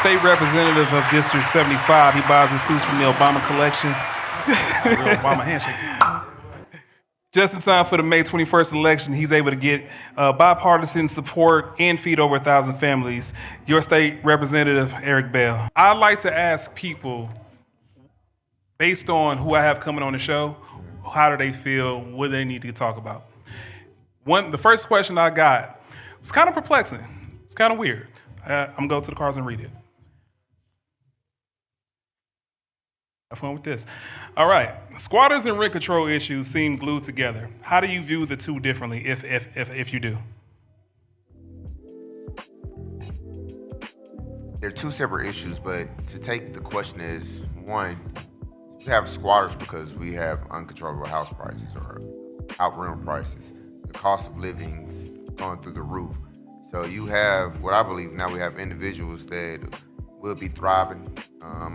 state representative of District 75. He buys his suits from the Obama collection. Real Obama handshake. Just in time for the May 21st election, he's able to get bipartisan support and feed over 1,000 families. Your state representative, Eric Bell. I'd like to ask people, based on who I have coming on the show, how do they feel? What do they need to talk about? The first question I got was kind of perplexing. It's kind of weird. I'm going to go to the cards and read it. Have fun with this. All right. Squatters and rent control issues seem glued together. How do you view the two differently, if you do? They're two separate issues, but to take the question is, one, you have squatters because we have uncontrollable house prices or outrun prices. The cost of living's going through the roof. So you have, what I believe now, we have individuals that will be thriving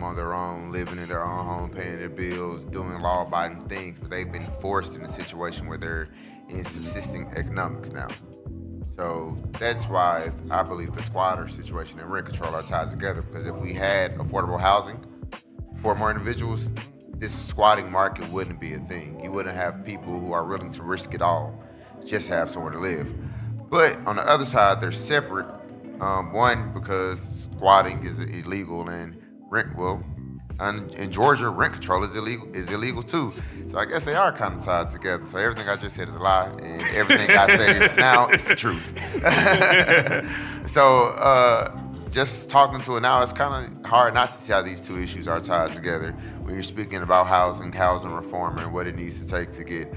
on their own, living in their own home, paying their bills, doing law-abiding things, but they've been forced in a situation where they're in subsisting economics now. So that's why I believe the squatter situation and rent control are tied together, because if we had affordable housing for more individuals, this squatting market wouldn't be a thing. You wouldn't have people who are willing to risk it all just to have somewhere to live. But on the other side, they're separate. One, because squatting is illegal, and in Georgia, rent control is illegal too. So I guess they are kind of tied together. So everything I just said is a lie, and everything I say now is the truth. So just talking to it now, it's kind of hard not to see how these two issues are tied together when you're speaking about housing reform, and what it needs to take to get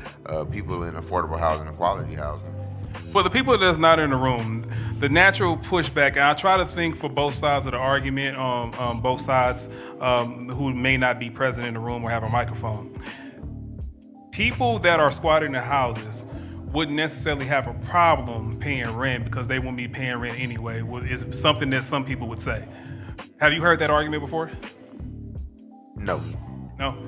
people in affordable housing and quality housing. For the people that's not in the room, the natural pushback, and I try to think for both sides of the argument, both sides who may not be present in the room or have a microphone. People that are squatting the houses wouldn't necessarily have a problem paying rent because they won't be paying rent anyway. Is something that some people would say. Have you heard that argument before? No.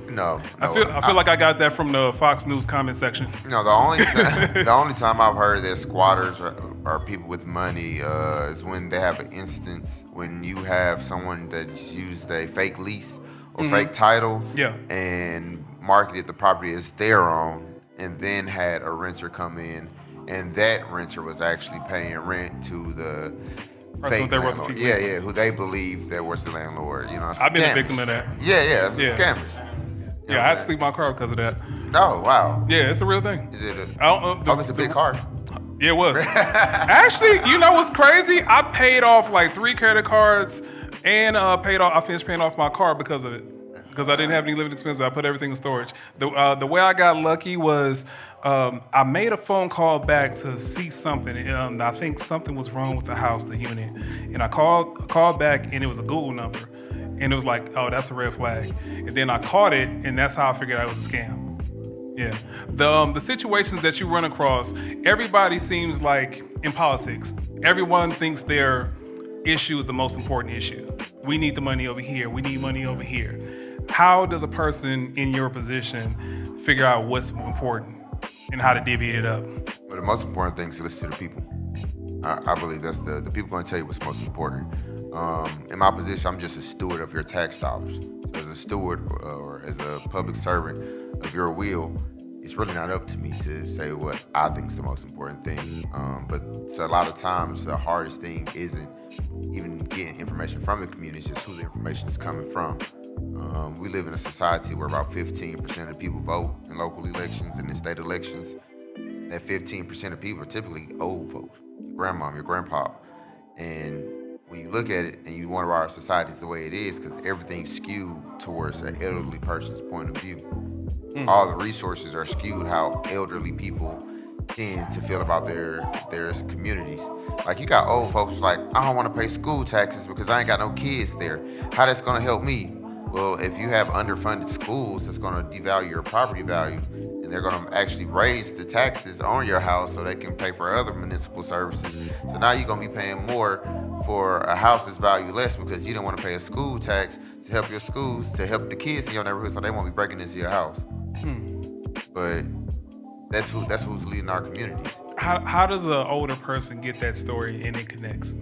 No. I feel like I got that from the Fox News comment section. No, the only time I've heard that squatters are people with money is when they have an instance when you have someone that's used a fake lease or fake title, and marketed the property as their own, and then had a renter come in, and that renter was actually paying rent to the fake landlord. Who they believe that was the landlord. You know, I've been a victim of that. Scammers. I had to sleep my car because of that. Oh, wow. Yeah, it's a real thing. Is it it's a big car. Yeah, it was. Actually, you know what's crazy? I paid off like 3 credit cards and I finished paying off my car because of it. Because I didn't have any living expenses. I put everything in storage. The way I got lucky was I made a phone call back to see something. I think something was wrong with the house, the unit. And I called back, and it was a Google number. And it was like, oh, that's a red flag. And then I caught it, and that's how I figured out it was a scam. Yeah. The situations that you run across, everybody seems like, in politics, everyone thinks their issue is the most important issue. We need the money over here. We need money over here. How does a person in your position figure out what's important and how to divvy it up? Well, the most important thing is to listen to the people. I believe that's the people going to tell you what's most important. In my position, I'm just a steward of your tax dollars. So as a steward or as a public servant of your will, it's really not up to me to say what I think is the most important thing. But so a lot of times, the hardest thing isn't even getting information from the community, it's just who the information is coming from. We live in a society where about 15% of the people vote in local elections and in state elections. That 15% of people are typically old folks, your grandmom, your grandpa. And when you look at it and you wonder why our society is the way it is, because everything's skewed towards an elderly person's point of view. All the resources are skewed how elderly people tend to feel about their communities. Like, you got old folks like, I don't want to pay school taxes because I ain't got no kids there. How that's going to help me? Well, if you have underfunded schools, it's going to devalue your property value, and they're going to actually raise the taxes on your house so they can pay for other municipal services. So now you're going to be paying more for a house that's valued less because you didn't want to pay a school tax to help your schools, to help the kids in your neighborhood, so they won't be breaking into your house. But that's who's leading our communities. How does an older person get that story and it connects?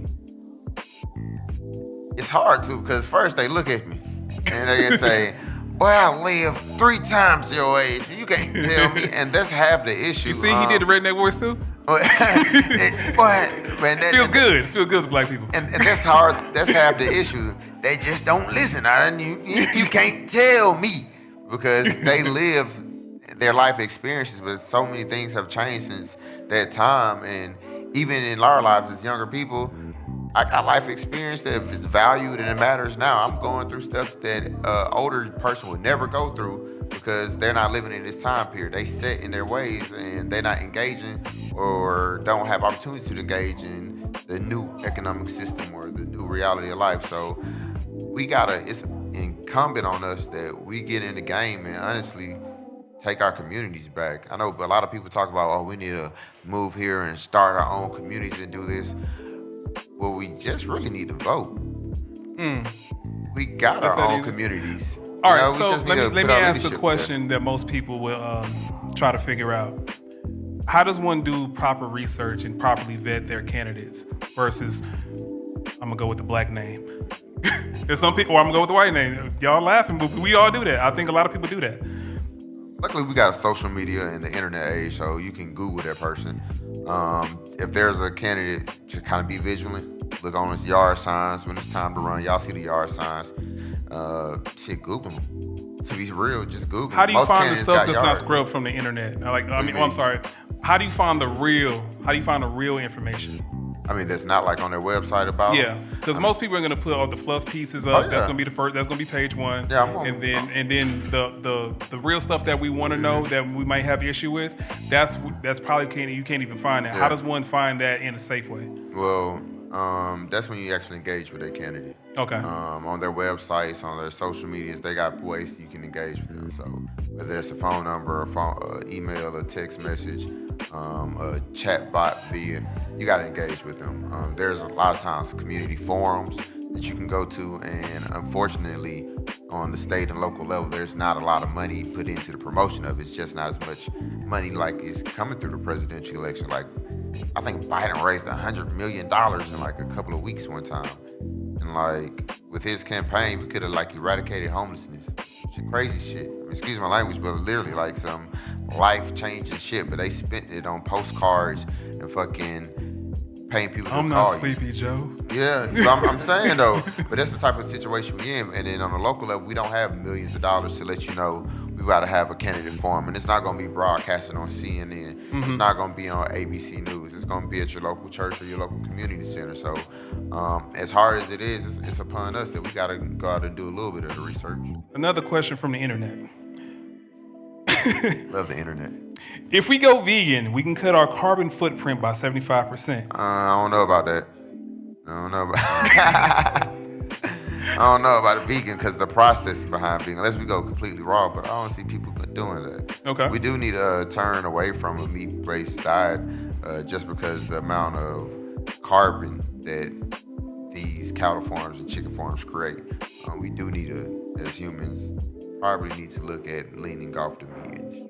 it's hard to, because first they look at me and they can say, boy, I live 3 times your age. You can't tell me. And that's half the issue. You see, he did the redneck voice too. Boy, man, Feels good. Feels good to black people. And that's hard. That's half the issue. They just don't listen. You can't tell me because they live their life experiences, but so many things have changed since that time. And even in our lives as younger people, I got life experience that is valued and it matters now. I'm going through stuff that an older person would never go through because they're not living in this time period. They set in their ways and they're not engaging or don't have opportunities to engage in the new economic system or the new reality of life. So it's incumbent on us that we get in the game and honestly take our communities back. I know a lot of people talk about, we need to move here and start our own communities and do this. Well, we just really need to vote. We got our own communities. All right, so let me ask a question that most people will try to figure out. How does one do proper research and properly vet their candidates versus, I'm gonna go with the black name. There's some people, or I'm gonna go with the white name. Y'all laughing, but we all do that. I think a lot of people do that. Luckily, we got social media and the internet age, so you can Google that person. If there's a candidate, to kind of be vigilant, look on his yard signs when it's time to run. Y'all see the yard signs. Google them. To be real, just Google them. How do you find the stuff that's yards. not scrubbed from the internet? I'm sorry. How do you find the real information? I mean, that's not like on their website about. Yeah, because most people are going to put all the fluff pieces up. That's going to be the first. That's going to be page one. Yeah, and then the real stuff that we want to know that we might have issue with. That's probably you can't even find that. Yeah. How does one find that in a safe way? Well, that's when you actually engage with their candidate. Okay. On their websites, on their social medias, they got ways you can engage with them. So whether it's a phone number, email, a text message, a chat bot via, you got to engage with them. There's a lot of times community forums that you can go to, and unfortunately, on the state and local level, there's not a lot of money put into the promotion of it. It's just not as much money like is coming through the presidential election. Like, I think Biden raised $100 million in like a couple of weeks one time. And like, with his campaign, we could have like eradicated homelessness. Crazy shit. I mean, excuse my language, but literally like some life-changing shit. But they spent it on postcards and fucking paying people to call you. I'm not Sleepy Joe. Yeah, I'm saying though. But that's the type of situation we're in. And then on the local level, we don't have millions of dollars to let you know we got to have a candidate forum. And it's not going to be broadcasted on CNN. Mm-hmm. It's not going to be on ABC News. It's going to be at your local church or your local community center. So as hard as it is, it's upon us that we got to go out and do a little bit of the research. Another question from the internet. Love the internet. If we go vegan, we can cut our carbon footprint by 75%. I don't know about that. I don't know about a vegan because the process behind vegan, unless we go completely raw, but I don't see people doing that. Okay. We do need to turn away from a meat-based diet just because the amount of carbon that these cattle farms and chicken farms create. We do need to, as humans, probably need to look at leaning off the meat industry.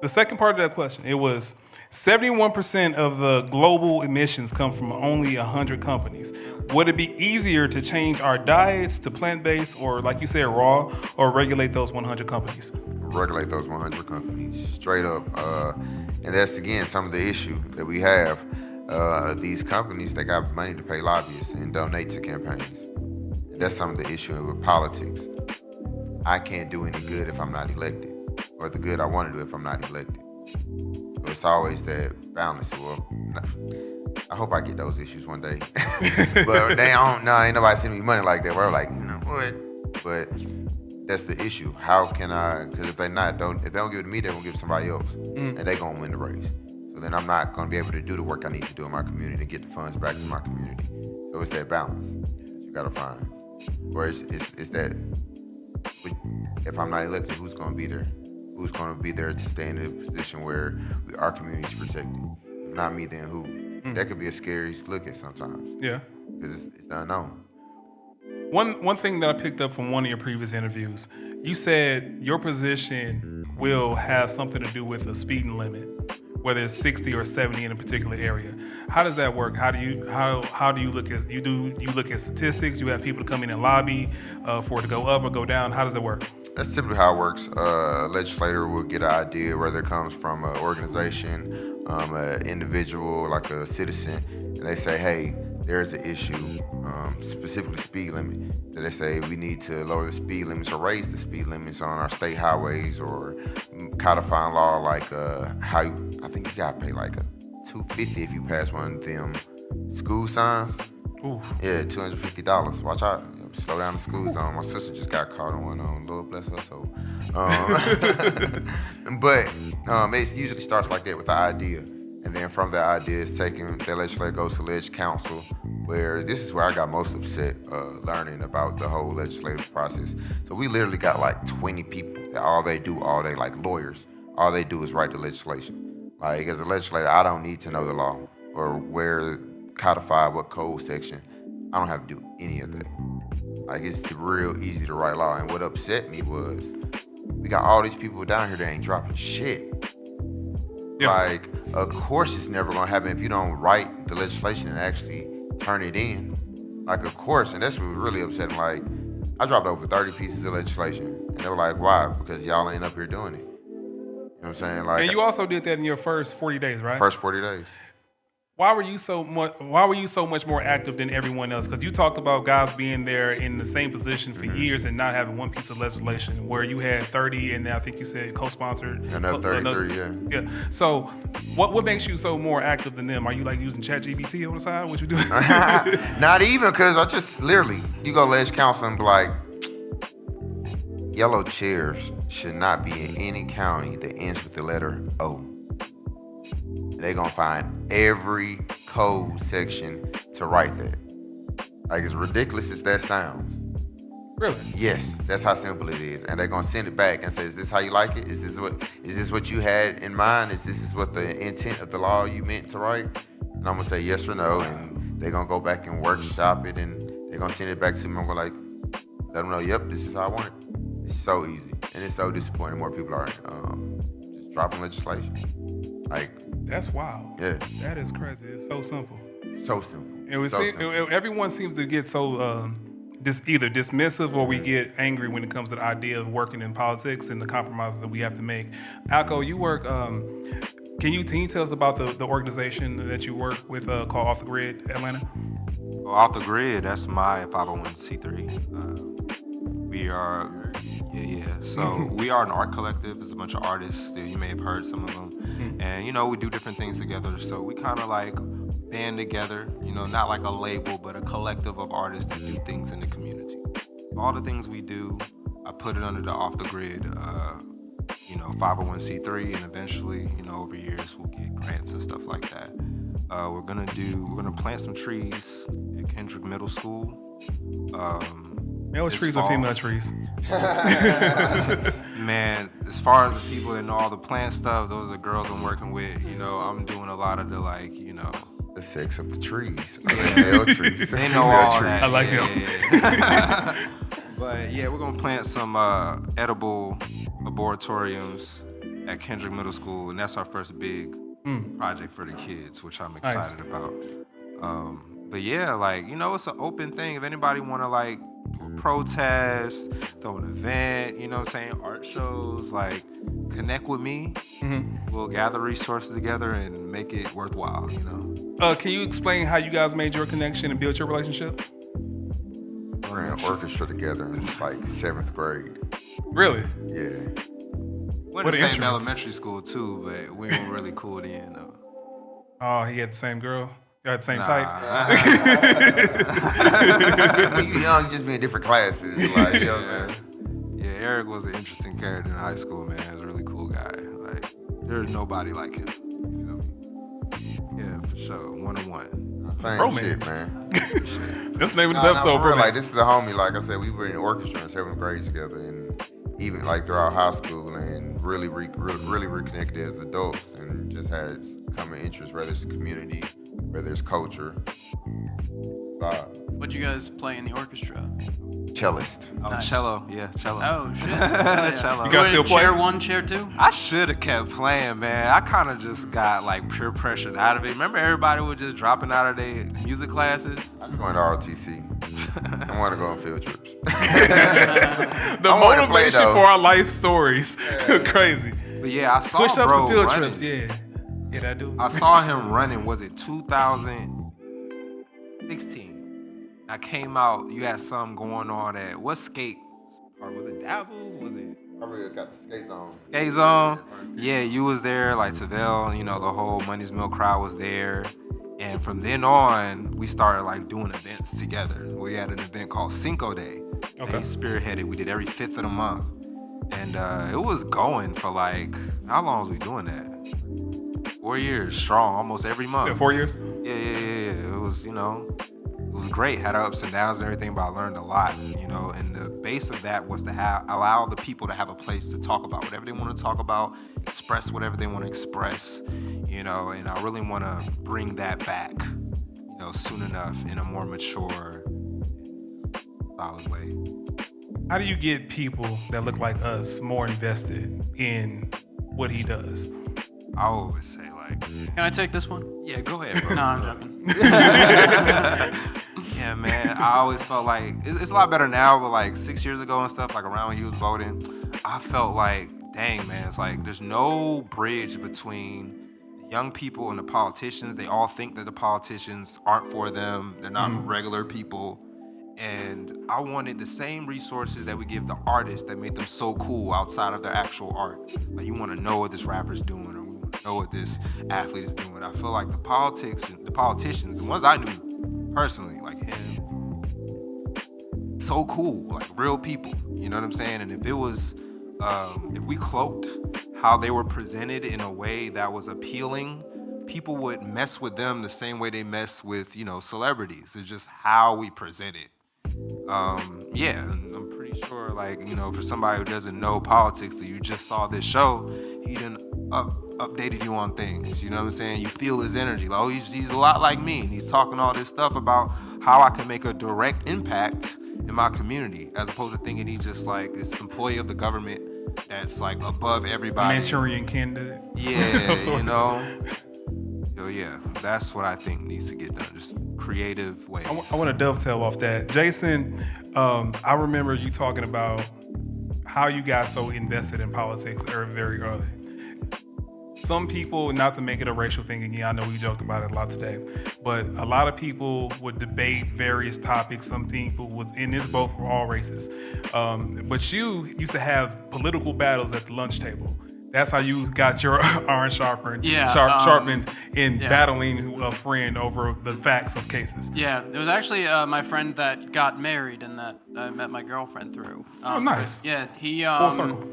The second part of that question, it was 71% of the global emissions come from only 100 companies. Would it be easier to change our diets to plant-based or, like you said, raw, or regulate those 100 companies? Regulate those 100 companies, straight up. And that's, again, some of the issue that we have. These companies, they got money to pay lobbyists and donate to campaigns. And that's some of the issue with politics. I can't do any good if I'm not elected, or the good I want to do if I'm not elected. So it's always that balance. Well, I hope I get those issues one day. But they don't, ain't nobody sending me money like that. We're like, what? But that's the issue. How can I, because if they don't give it to me, they're going to give it to somebody else. And they're going to win the race. So then I'm not going to be able to do the work I need to do in my community and get the funds back to my community. So it's that balance that you got to find. Or it's that, if I'm not elected, who's going to be there? Who's going to be there to stay in a position where our community is protected? If not me, then who? That could be a scary look at sometimes. Yeah. Because it's unknown. One thing that I picked up from one of your previous interviews, you said your position will have something to do with a speeding limit. whether it's 60 or 70 in a particular area. How does that work? How do you look at you look at statistics? You have people to come in and lobby for it to go up or go down. How does it work? That's typically how it works. A legislator will get an idea, whether it comes from an organization, an individual, like a citizen, and they say, hey, there's an issue, specifically speed limit, that they say we need to lower the speed limits or raise the speed limits on our state highways, or codifying law like I think you gotta pay like a $250 if you pass one of them school signs. Ooh. Yeah, $250. Watch out. Slow down the school zone. My sister just got caught on one. Lord bless her soul. But it usually starts like that with the idea. And then from the idea, it's taken, the legislature goes to leg council, where this is where I got most upset learning about the whole legislative process. So we literally got like 20 people that all they do all day, like lawyers, all they do is write the legislation. Like as a legislator, I don't need to know the law or where codified what code section. I don't have to do any of that. Like it's real easy to write law. And what upset me was we got all these people down here that ain't dropping shit. Yeah. Like, of course it's never gonna happen if you don't write the legislation and actually turn it in. Like, of course, and that's what really upset me. Like, I dropped over 30 pieces of legislation, and they were like, why? Because y'all ain't up here doing it. You know what I'm saying? Like, and you also did that in your first 40 days, right? First 40 days. Why were you so much more active than everyone else? Because you talked about guys being there in the same position for years and not having one piece of legislation, where you had 30 and I think you said co-sponsored. Another 33, yeah. Yeah. So what makes you so more active than them? Are you like using ChatGPT on the side? What you doing? Not even, because I just literally, you go ledge council and be like, yellow chairs should not be in any county that ends with the letter O. They're gonna find every code section to write that. Like, as ridiculous as that sounds. Really? Yes, that's how simple it is. And they're gonna send it back and say, is this how you like it? Is this what you had in mind? Is this what the intent of the law you meant to write? And I'm gonna say yes or no, and they're gonna go back and workshop it, and they're gonna send it back to me. I'm gonna like, let them know, yep, this is how I want it. It's so easy, and it's so disappointing. More people are just dropping legislation. Like, that's wild. Yeah. That is crazy. It's so simple. So simple. Everyone seems to get so either dismissive or we get angry when it comes to the idea of working in politics and the compromises that we have to make. Alco, you work. Can you tell us about the organization that you work with called Off the Grid Atlanta? Well, Off the Grid, that's my 501c3. We are. Yeah. So we are an art collective. It's a bunch of artists. You may have heard some of them. And, we do different things together. So we kind of like band together, not like a label, but a collective of artists that do things in the community. All the things we do, I put it under the Off the Grid, 501c3, and eventually, over years, we'll get grants and stuff like that. We're gonna plant some trees at Kendrick Middle School. Male trees or female trees? Man, as far as the people that know all the plant stuff, those are the girls I'm working with. I'm doing a lot of the the sex of the trees. Male trees. They know all trees. that. I like them. Yeah. But yeah, we're gonna plant some edible arboretoriums at Kendrick Middle School, and that's our first big project for the kids, which I'm excited about. But yeah, it's an open thing. If anybody want to do a protest, throw an event, art shows, connect with me. We'll gather resources together and make it worthwhile, Can you explain how you guys made your connection and built your relationship? We're in an orchestra together in 7th grade. Really? Yeah. We're in the same elementary school too, but we weren't really cool then though. Oh, he had the same girl? You had the same type? When you young, you just be in different classes. Man. Yeah, Eric was an interesting character in high school, man. He was a really cool guy. There's nobody like him. You feel me? Yeah, for sure. 1-on-1. Same romance. Shit, man. That's the name of this episode, bro. This is the homie. Like I said, we were in orchestra in 7th grade together, and even throughout high school, and really reconnected as adults, and just had common interests, whether it's community, whether it's culture. What'd you guys play in the orchestra? cellist. Oh, Nice. cello. Yeah, cello. Oh shit. Yeah. Cello. You guys still play? Chair 1, chair 2? I should have kept playing, man. I kind of just got like peer pressured out of it. Remember, everybody was just dropping out of their music classes. I'm going to ROTC. I want to go on field trips. The I wanna play, motivation though. for our life stories. Crazy. But yeah, I saw Push ups bro and field running. trips. Yeah. Yeah, that do. I saw him running. Was it 2016? I came out. You had something going on at what skate park? Was it Dazzles? Was it I really got the skates on. Skate Zone? Yeah, you was there. Like Tavel, the whole Money's Mill crowd was there. And from then on, we started like doing events together. We had an event called Cinco Day. Okay. He spearheaded. We did every 5th of the month. And it was going for like, how long was we doing that? 4 years strong, almost every month. Yeah, 4 years. Yeah. It was, it was great. Had our ups and downs and everything, but I learned a lot, and the base of that was to allow the people to have a place to talk about whatever they want to talk about, express whatever they want to express, and I really want to bring that back, soon enough in a more mature, solid way. How do you get people that look like us more invested in what he does? I always say like, Can I take this one? yeah, go ahead, bro. No, I'm joking. Yeah, man. I always felt like it's a lot better now, but like 6 years ago and stuff, like around when he was voting, I felt like, dang, man, it's like there's no bridge between the young people and the politicians. They all think that the politicians aren't for them. They're not regular people. And I wanted the same resources that we give the artists that made them so cool outside of their actual art. Like, you want to know what this rapper's doing, or we want to know what this athlete is doing. I feel like the politicians, the ones I knew personally, like him, so cool, like real people. You know what I'm saying? And if it was, if we cloaked how they were presented in a way that was appealing, people would mess with them the same way they mess with, celebrities. It's just how we present it. Yeah, and I'm pretty sure, like, for somebody who doesn't know politics, or you just saw this show, he didn't updated you on things. You know what I'm saying? You feel his energy. Like, oh, he's a lot like me, and he's talking all this stuff about how I can make a direct impact in my community, as opposed to thinking he's just like this employee of the government that's like above everybody. Manchurian candidate. Yeah, Of sorts. So yeah, that's what I think needs to get done. Just creative ways. I want to dovetail off that. Jason, I remember you talking about how you got so invested in politics very early. Some people, not to make it a racial thing again, I know we joked about it a lot today, but a lot of people would debate various topics. Some people would, and this both for all races. But you used to have political battles at the lunch table. That's how you got your iron sharpened, sharpened in battling a friend over the facts of cases. Yeah, it was actually my friend that got married and that I met my girlfriend through. Oh, nice. Yeah, Full circle.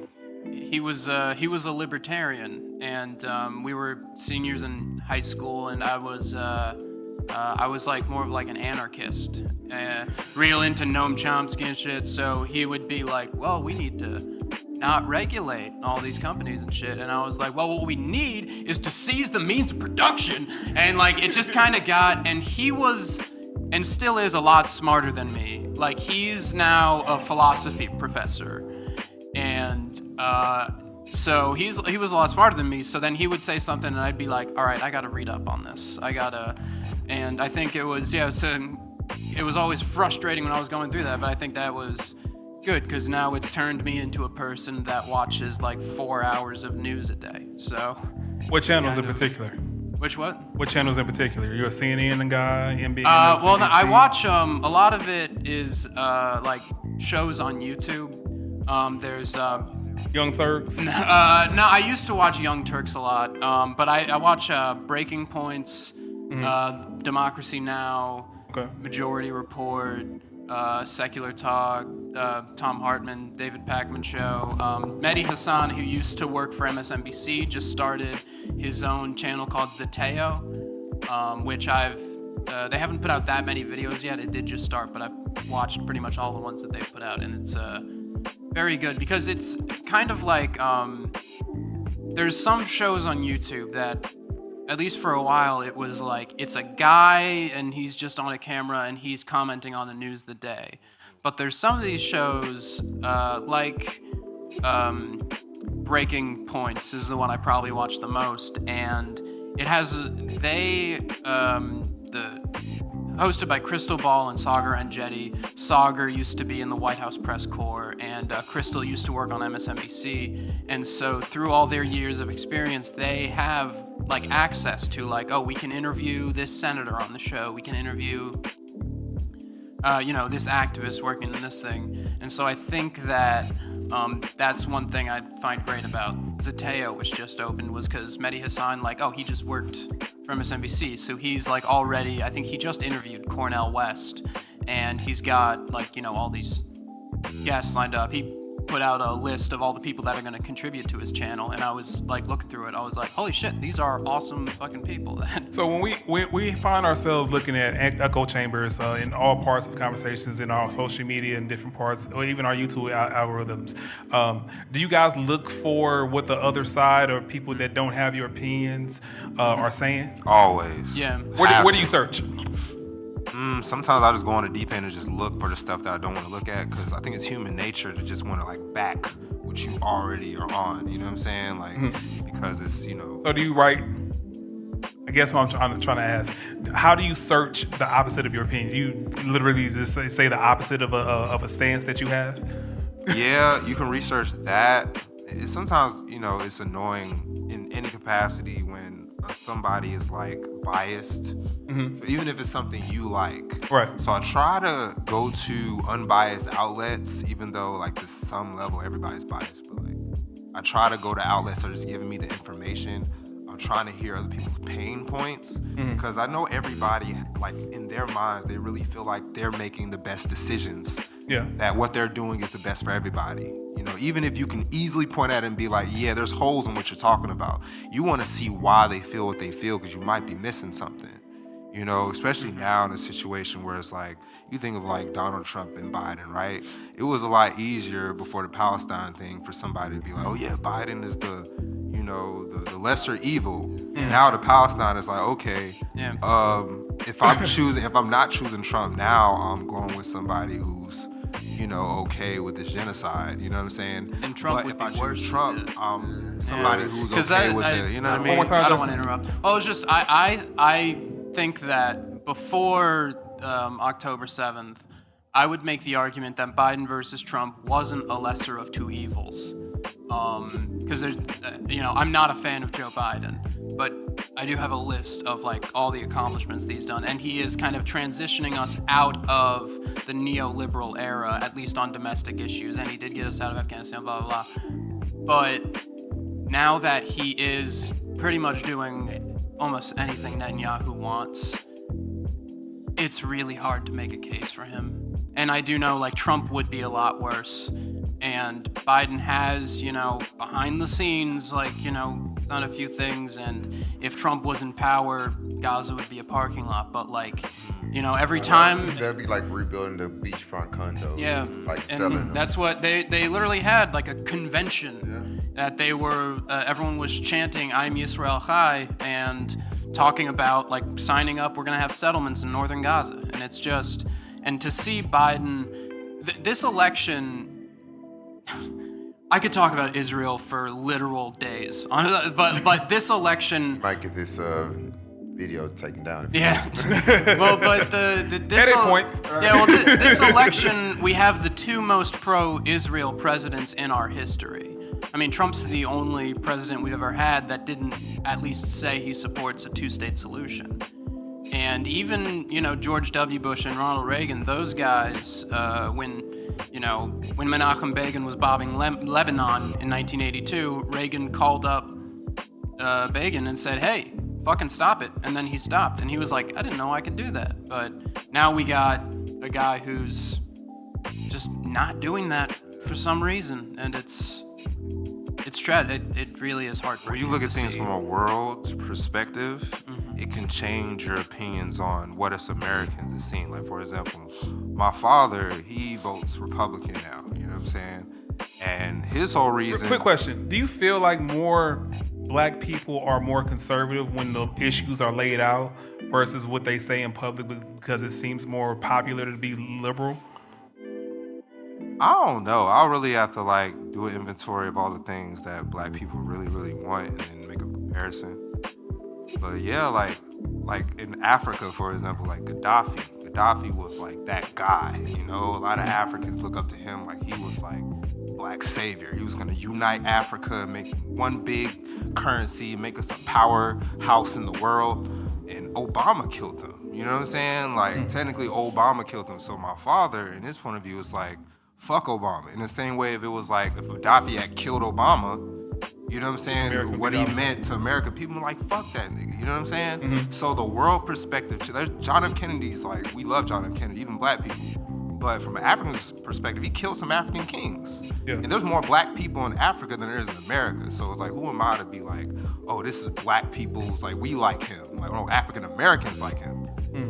he was a libertarian, and we were seniors in high school, and I was like more of like an anarchist, real into Noam Chomsky and shit. So he would be like, well, we need to not regulate all these companies and shit. And I was like, well, what we need is to seize the means of production. And like, it just kind of got, and he was, and still is, a lot smarter than me. Like, he's now a philosophy professor. And so he was a lot smarter than me. So then he would say something and I'd be like, all right, I got to read up on this. And I think it was, it was always frustrating when I was going through that, but I think that was good, because now it's turned me into a person that watches like 4 hours of news a day. So What channels in particular? Which what? What channels in particular? You're a CNN guy, NBC? Well, no, I watch a lot of it is like shows on YouTube. There's Young Turks? no, I used to watch Young Turks a lot, but I watch Breaking Points, Democracy Now, Okay. Majority Report, Secular Talk, Tom Hartman, David Pakman Show. Mehdi Hassan, who used to work for MSNBC, just started his own channel called Zeteo, which they haven't put out that many videos yet. It did just start, but I've watched pretty much all the ones that they've put out, and it's very good, because it's kind of like, there's some shows on YouTube that, at least for a while, it was like, it's a guy and he's just on a camera and he's commenting on the news of the day. but there's some of these shows like Breaking Points is the one I probably watch the most, and it has hosted by Crystal Ball and Sagar Enjeti. Sagar used to be in the White House press corps, and Crystal used to work on MSNBC. And so through all their years of experience, they have like access to like, oh, we can interview this senator on the show. We can interview, this activist working in this thing. And so I think that that's one thing I find great about Zateo, which just opened, was because Mehdi Hassan, like, oh, he just worked for MSNBC, so he's like already, I think he just interviewed Cornel West, and he's got like, all these guests lined up. He put out a list of all the people that are going to contribute to his channel, and I was like looking through it, I was like, holy shit, these are awesome fucking people. So when we find ourselves looking at echo chambers in all parts of conversations in our social media and different parts, or even our YouTube algorithms, do you guys look for what the other side or people that don't have your opinions are saying? Always. Yeah. Where do you search? Sometimes I just go on the deep end and just look for the stuff that I don't want to look at, because I think it's human nature to just want to like back what you already are on. You know what I'm saying? Like, because it's, So do you write? I guess what I'm trying to ask: how do you search the opposite of your opinion? Do you literally just say the opposite of a stance that you have? Yeah, you can research that. Sometimes, it's annoying in any capacity when somebody is like biased, so even if it's something you like. Right. So I try to go to unbiased outlets, even though like to some level everybody's biased, but like I try to go to outlets that are just giving me the information. I'm trying to hear other people's pain points, because I know everybody, like in their minds, they really feel like they're making the best decisions. Yeah. That what they're doing is the best for everybody. Even if you can easily point at it and be like, yeah, there's holes in what you're talking about. You want to see why they feel what they feel, because you might be missing something. Especially now in a situation where it's like, you think of like Donald Trump and Biden, right? It was a lot easier before the Palestine thing for somebody to be like, oh yeah, Biden is the lesser evil. Now the Palestine is like, okay, if I'm not choosing Trump now, I'm going with somebody who's, okay with this genocide. You know what I'm saying? And Trump but would if be I worse. choose Trump, somebody who's okay with it. You know what I mean? I don't want to interrupt. Well, it's just I think that before October 7th, I would make the argument that Biden versus Trump wasn't a lesser of two evils. Because there's, I'm not a fan of Joe Biden, but I do have a list of like all the accomplishments that he's done, and he is kind of transitioning us out of the neoliberal era, at least on domestic issues, and he did get us out of Afghanistan, blah, blah, blah. But now that he is pretty much doing almost anything Netanyahu wants, it's really hard to make a case for him. And I do know, like, Trump would be a lot worse. And Biden has, behind the scenes, like, done a few things. And if Trump was in power, Gaza would be a parking lot. But, like, every time... That'd be like rebuilding the beachfront condos. Yeah. Like selling them. That's what they literally had, like, a convention that they were... everyone was chanting, I'm Yisrael Chai, and talking about, like, signing up, we're going to have settlements in northern Gaza. And it's just... And to see Biden... this election... I could talk about Israel for literal days, but this election... You might get this video taken down. Yeah. Well, but this... Edit point. Yeah, well, this election, we have the two most pro-Israel presidents in our history. I mean, Trump's the only president we've ever had that didn't at least say he supports a two-state solution. And even, George W. Bush and Ronald Reagan, those guys, when Menachem Begin was bombing Lebanon in 1982, Reagan called up Begin and said, hey, fucking stop it. And then he stopped. And he was like, I didn't know I could do that. But now we got a guy who's just not doing that for some reason. And it's tragic. It really is heartbreaking. When you look at things from a world perspective, it can change your opinions on what us Americans have seen. Like, for example, my father, he votes Republican now, you know what I'm saying? And his whole reason... Quick question. Do you feel like more black people are more conservative when the issues are laid out versus what they say in public because it seems more popular to be liberal? I don't know. I'll really have to like do an inventory of all the things that black people really, really want and then make a comparison. But yeah, like in Africa, for example, like Gaddafi. Gaddafi was like that guy, you know? A lot of Africans look up to him like he was like black savior. He was gonna unite Africa, make one big currency, make us a powerhouse in the world. And Obama killed him. You know what I'm saying? Like technically Obama killed him. So my father, in his point of view, is like, fuck Obama. In the same way, if it was like, if Gaddafi had killed Obama, you know what I'm saying? American What he becomes- meant to American people, like, fuck that nigga. You know what I'm saying? So the world perspective, there's John F. Kennedy's like, we love John F. Kennedy, even black people. But from an African perspective, he killed some African kings. Yeah. And there's more black people in Africa than there is in America. So it's like, who am I to be like, oh, this is black people's, like, we like him. Like, no, African Americans like him.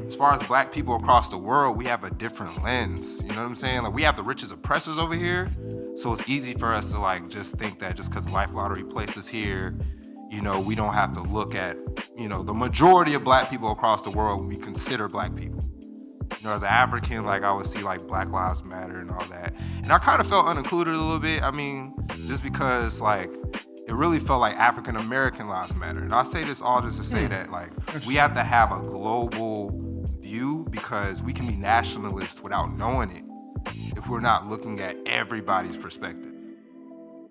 As far as black people across the world, we have a different lens. You know what I'm saying? Like, we have the richest oppressors over here. So it's easy for us to like just think that just because Life Lottery places here, you know, we don't have to look at, you know, the majority of black people across the world when we consider black people. You know, as an African, like I would see like Black Lives Matter and all that. And I kind of felt unincluded a little bit. I mean, just because like it really felt like African American lives matter. And I say this all just to say that like we have to have a global view because we can be nationalists without knowing it if we're not looking at everybody's perspective.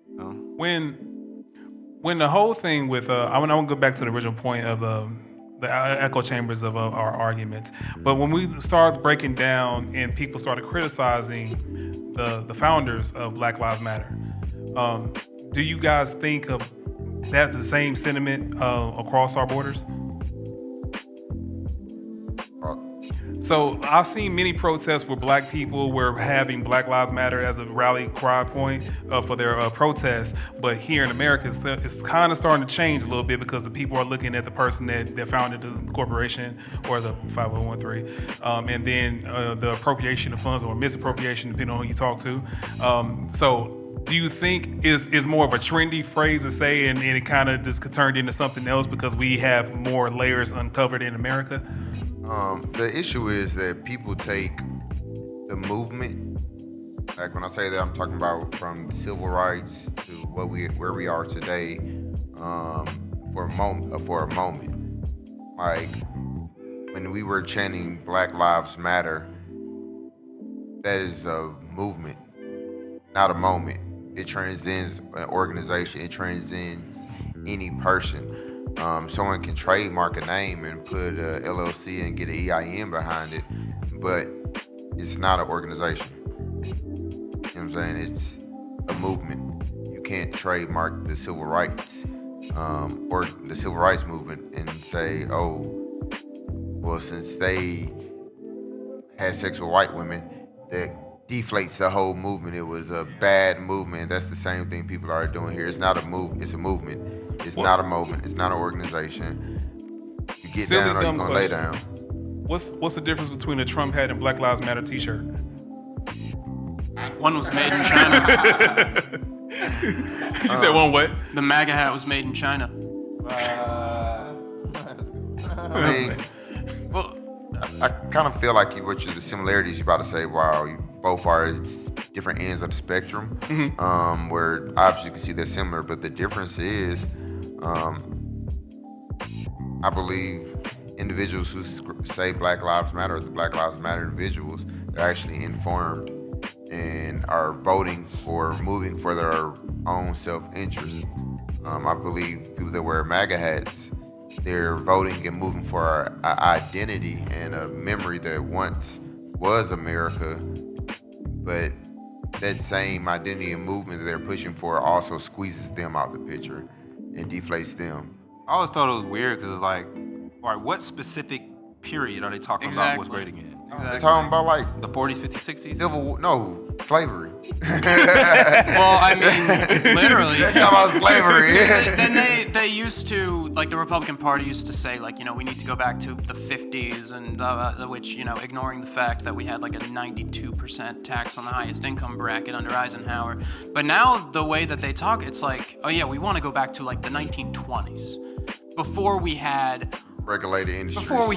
You know? When the whole thing with I want to go back to the original point of the echo chambers of our arguments, but when we started breaking down and people started criticizing the founders of Black Lives Matter, do you guys think of that's the same sentiment across our borders? So I've seen many protests where black people were having Black Lives Matter as a rally cry point for their protests. But here in America, it's kind of starting to change a little bit because the people are looking at the person that founded the corporation or the 5013, and then the appropriation of funds or misappropriation, depending on who you talk to. So do you think is more of a trendy phrase to say and it kind of just turned into something else because we have more layers uncovered in America? The issue is that people take the movement, like when I say that, I'm talking about from civil rights to where we are today, for a moment. Like when we were chanting Black Lives Matter, that is a movement, not a moment. It transcends an organization. It transcends any person. Someone can trademark a name and put a LLC and get an EIN behind it, but it's not an organization. You know what I'm saying? It's a movement. You can't trademark the civil rights or the civil rights movement and say, oh, well, since they had sex with white women, that deflates the whole movement. It was a bad movement. That's the same thing people are doing here. It's not a movement. It's a movement. It's not a moment. It's not an organization. You get Silly, down or you're dumb gonna lay question. down. What's the difference between a Trump hat and Black Lives Matter t-shirt? One was made in China. You said one what? The MAGA hat was made in China. I mean, Well, I kind of feel like the similarities you about to say, wow, you both are at different ends of the spectrum, where obviously you can see they're similar, but the difference is, I believe individuals who say Black Lives Matter, or the Black Lives Matter individuals, they're actually informed and are voting or moving for their own self-interest. I believe people that wear MAGA hats, they're voting and moving for an identity and a memory that once was America, but that same identity and movement that they're pushing for also squeezes them out the picture and deflates them. I always thought it was weird because it's like, all right, what specific period are they talking about was Exactly. rating it? They're talking about like The 40s, 50s, 60s? slavery. well, I mean, literally. They're talking about slavery. Then they used to, like the Republican Party used to say, like, you know, we need to go back to the 50s, and which, you know, ignoring the fact that we had like a 92% tax on the highest income bracket under Eisenhower. But now the way that they talk, it's like, oh yeah, we want to go back to like the 1920s, before we had Regulated industries. before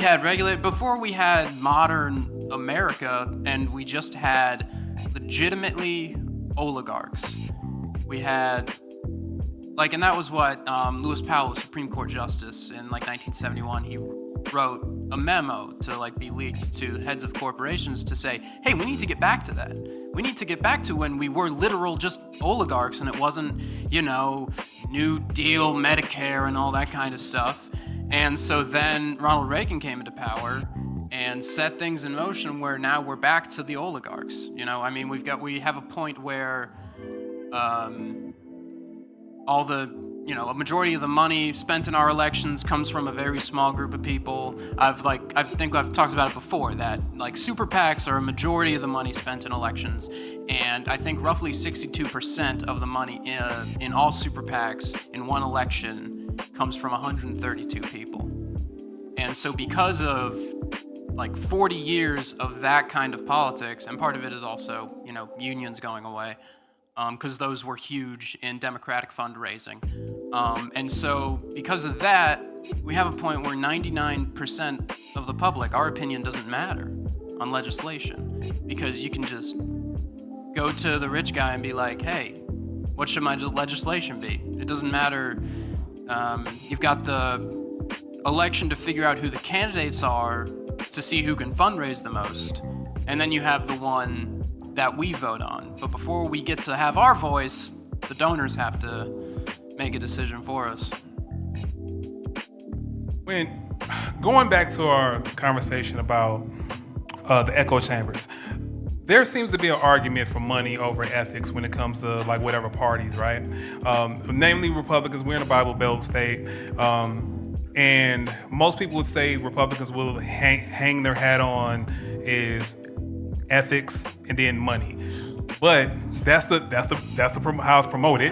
we had modern America, and we just had legitimately oligarchs. We had, like, and that was what Lewis Powell, the Supreme Court Justice, in like 1971, he wrote a memo to like be leaked to heads of corporations to say, hey, we need to get back to that. We need to get back to when we were literal just oligarchs and it wasn't, New Deal, Medicare, and all that kind of stuff. And so then Ronald Reagan came into power and set things in motion where now we're back to the oligarchs. We have a point where all the, a majority of the money spent in our elections comes from a very small group of people. I think I've talked about it before, that like super PACs are a majority of the money spent in elections. And I think roughly 62% of the money in all super PACs in one election comes from 132 people. And so because of like 40 years of that kind of politics, and part of it is also, unions going away, because those were huge in Democratic fundraising. And so because of that, we have a point where 99% of the public, our opinion doesn't matter on legislation, because you can just go to the rich guy and be like, hey, what should my legislation be? It doesn't matter. You've got the election to figure out who the candidates are to see who can fundraise the most. And then you have the one that we vote on. But before we get to have our voice, the donors have to make a decision for us. When going back to our conversation about the echo chambers, there seems to be an argument for money over ethics when it comes to like whatever parties, right? Namely, Republicans. We're in a Bible Belt state, and most people would say Republicans will hang their hat on is ethics and then money, but that's how it's promoted.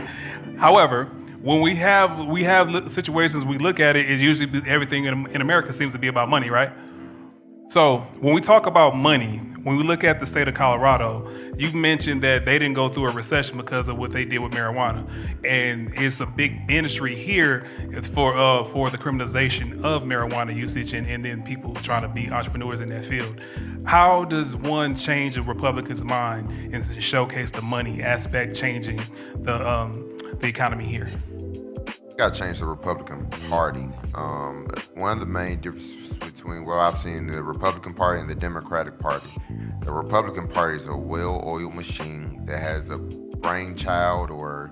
However, when we have situations, we look at it, usually everything in America seems to be about money, right? So when we talk about money, when we look at the state of Colorado, you mentioned that they didn't go through a recession because of what they did with marijuana, and it's a big industry here. It's for the criminalization of marijuana usage and then people trying to be entrepreneurs in that field. How does one change a Republican's mind and showcase the money aspect, changing the economy here? Got to change the Republican Party. One of the main differences between what I've seen the Republican Party and the Democratic Party, the Republican Party is a well-oiled machine that has a brainchild or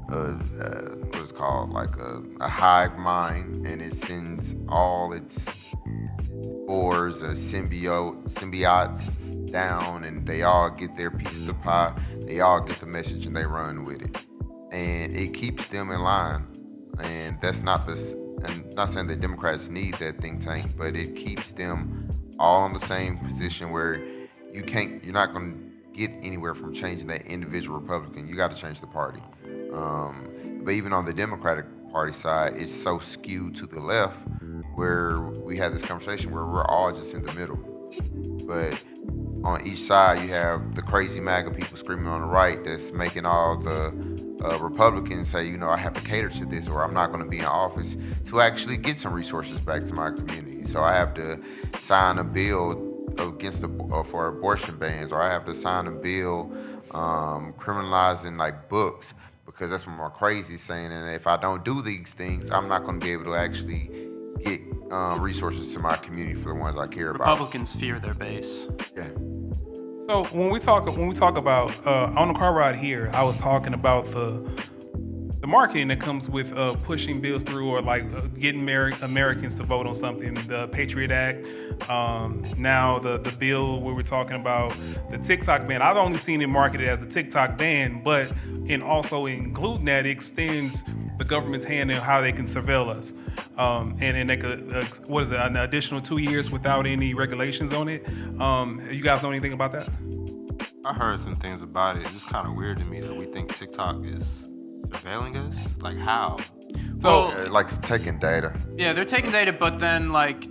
what's called like a hive mind, and it sends all its spores or symbiotes down, and they all get their piece of the pie. They all get the message and they run with it, and it keeps them in line. And that's not I'm not saying that Democrats need that think tank, but it keeps them all in the same position where you're not going to get anywhere from changing that individual Republican. You got to change the party. But even on the Democratic Party side, it's so skewed to the left where we had this conversation where we're all just in the middle. But on each side, you have the crazy MAGA people screaming on the right that's making all the Republicans say, I have to cater to this, or I'm not going to be in office to actually get some resources back to my community. So I have to sign a bill against for abortion bans, or I have to sign a bill criminalizing like books, because that's what my crazy saying. And if I don't do these things, I'm not going to be able to actually get resources to my community for the ones I care about. Republicans fear their base. Yeah. So when we talk about on the car ride here, I was talking about the marketing that comes with pushing bills through, or like getting Americans to vote on something. The Patriot Act, now the bill we were talking about, the TikTok ban. I've only seen it marketed as a TikTok ban, but also including that, it extends the government's hand in how they can surveil us, and they could an additional 2 years without any regulations on it. You guys know anything about that? I heard some things about it. It's just kind of weird to me that we think TikTok is surveilling us. Like how? So like taking data. Yeah, they're taking data, but then like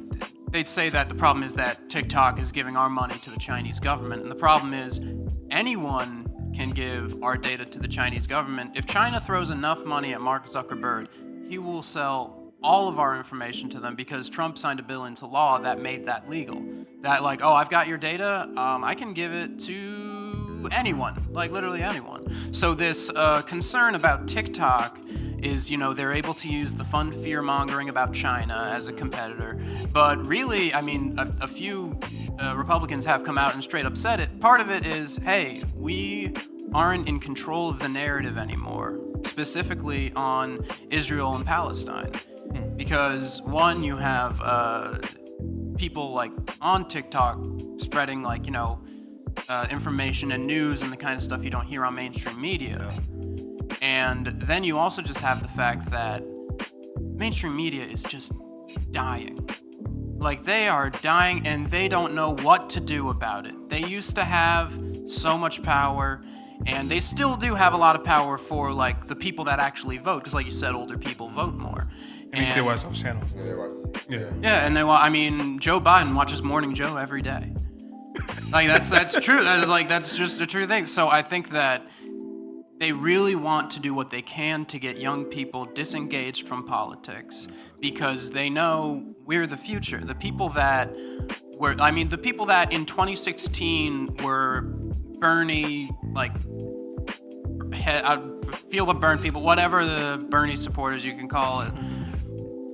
they'd say that the problem is that TikTok is giving our money to the Chinese government, and the problem is anyone can give our data to the Chinese government. If China throws enough money at Mark Zuckerberg, he will sell all of our information to them, because Trump signed a bill into law that made that legal. That like, oh, I've got your data, I can give it to anyone, like literally anyone. So this concern about TikTok is, they're able to use the fun fear-mongering about China as a competitor. But really, I mean, a few Republicans have come out and straight up said it. Part of it is, hey, we aren't in control of the narrative anymore, specifically on Israel and Palestine. Because one, you have people like on TikTok spreading like, information and news and the kind of stuff you don't hear on mainstream media. And then you also just have the fact that mainstream media is just dying. Like, they are dying and they don't know what to do about it. They used to have so much power, and they still do have a lot of power for like the people that actually vote, because like you said, older people vote more. And you still watch those channels. Yeah, and and Joe Biden watches Morning Joe every day. Like that's true. That's just a true thing. So I think that they really want to do what they can to get young people disengaged from politics, because they know we're the future. The people that in 2016 were Bernie, feel the burn people, whatever the Bernie supporters you can call it.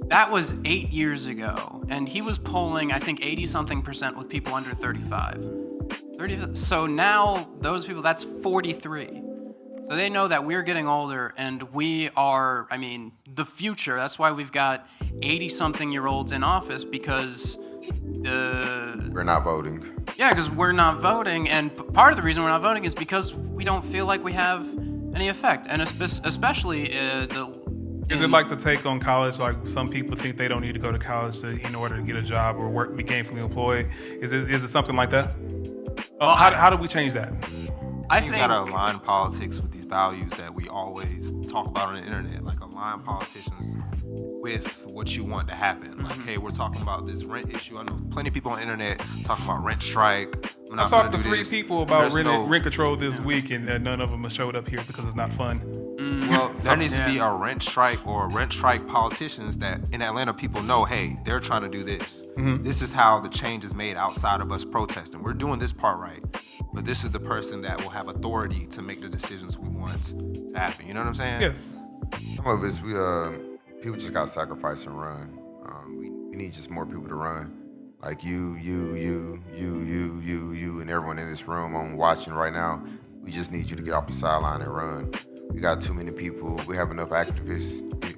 That was 8 years ago, and he was polling, I think, 80-something% with people under 35. So now those people, that's 43. So they know that we're getting older, and we are, the future. That's why we've got 80-something-year-olds in office, because we're not voting. Yeah, because we're not voting, and part of the reason we're not voting is because we don't feel like we have any effect, and especially Is it like the take on college? Like, some people think they don't need to go to college in order to get a job or be gainfully employed. Is it something like that? Well, how do we change that? I think you gotta align politics with these values that we always talk about on the internet. Like, align politicians with what you want to happen. Like, hey, we're talking about this rent issue. I know plenty of people on the internet talking about rent strike. I talked to 3 people about rent control this week, and none of them showed up here because it's not fun. Well, there needs to be a rent strike or rent strike politicians that in Atlanta people know, hey, they're trying to do this. This is how the change is made outside of us protesting. We're doing this part right, but this is the person that will have authority to make the decisions we want to happen. You know what I'm saying? Yeah. Some of it's people just got to sacrifice and run. We need just more people to run. Like you, and everyone in this room on watching right now. We just need you to get off the sideline and run. We got too many people. We have enough activists. We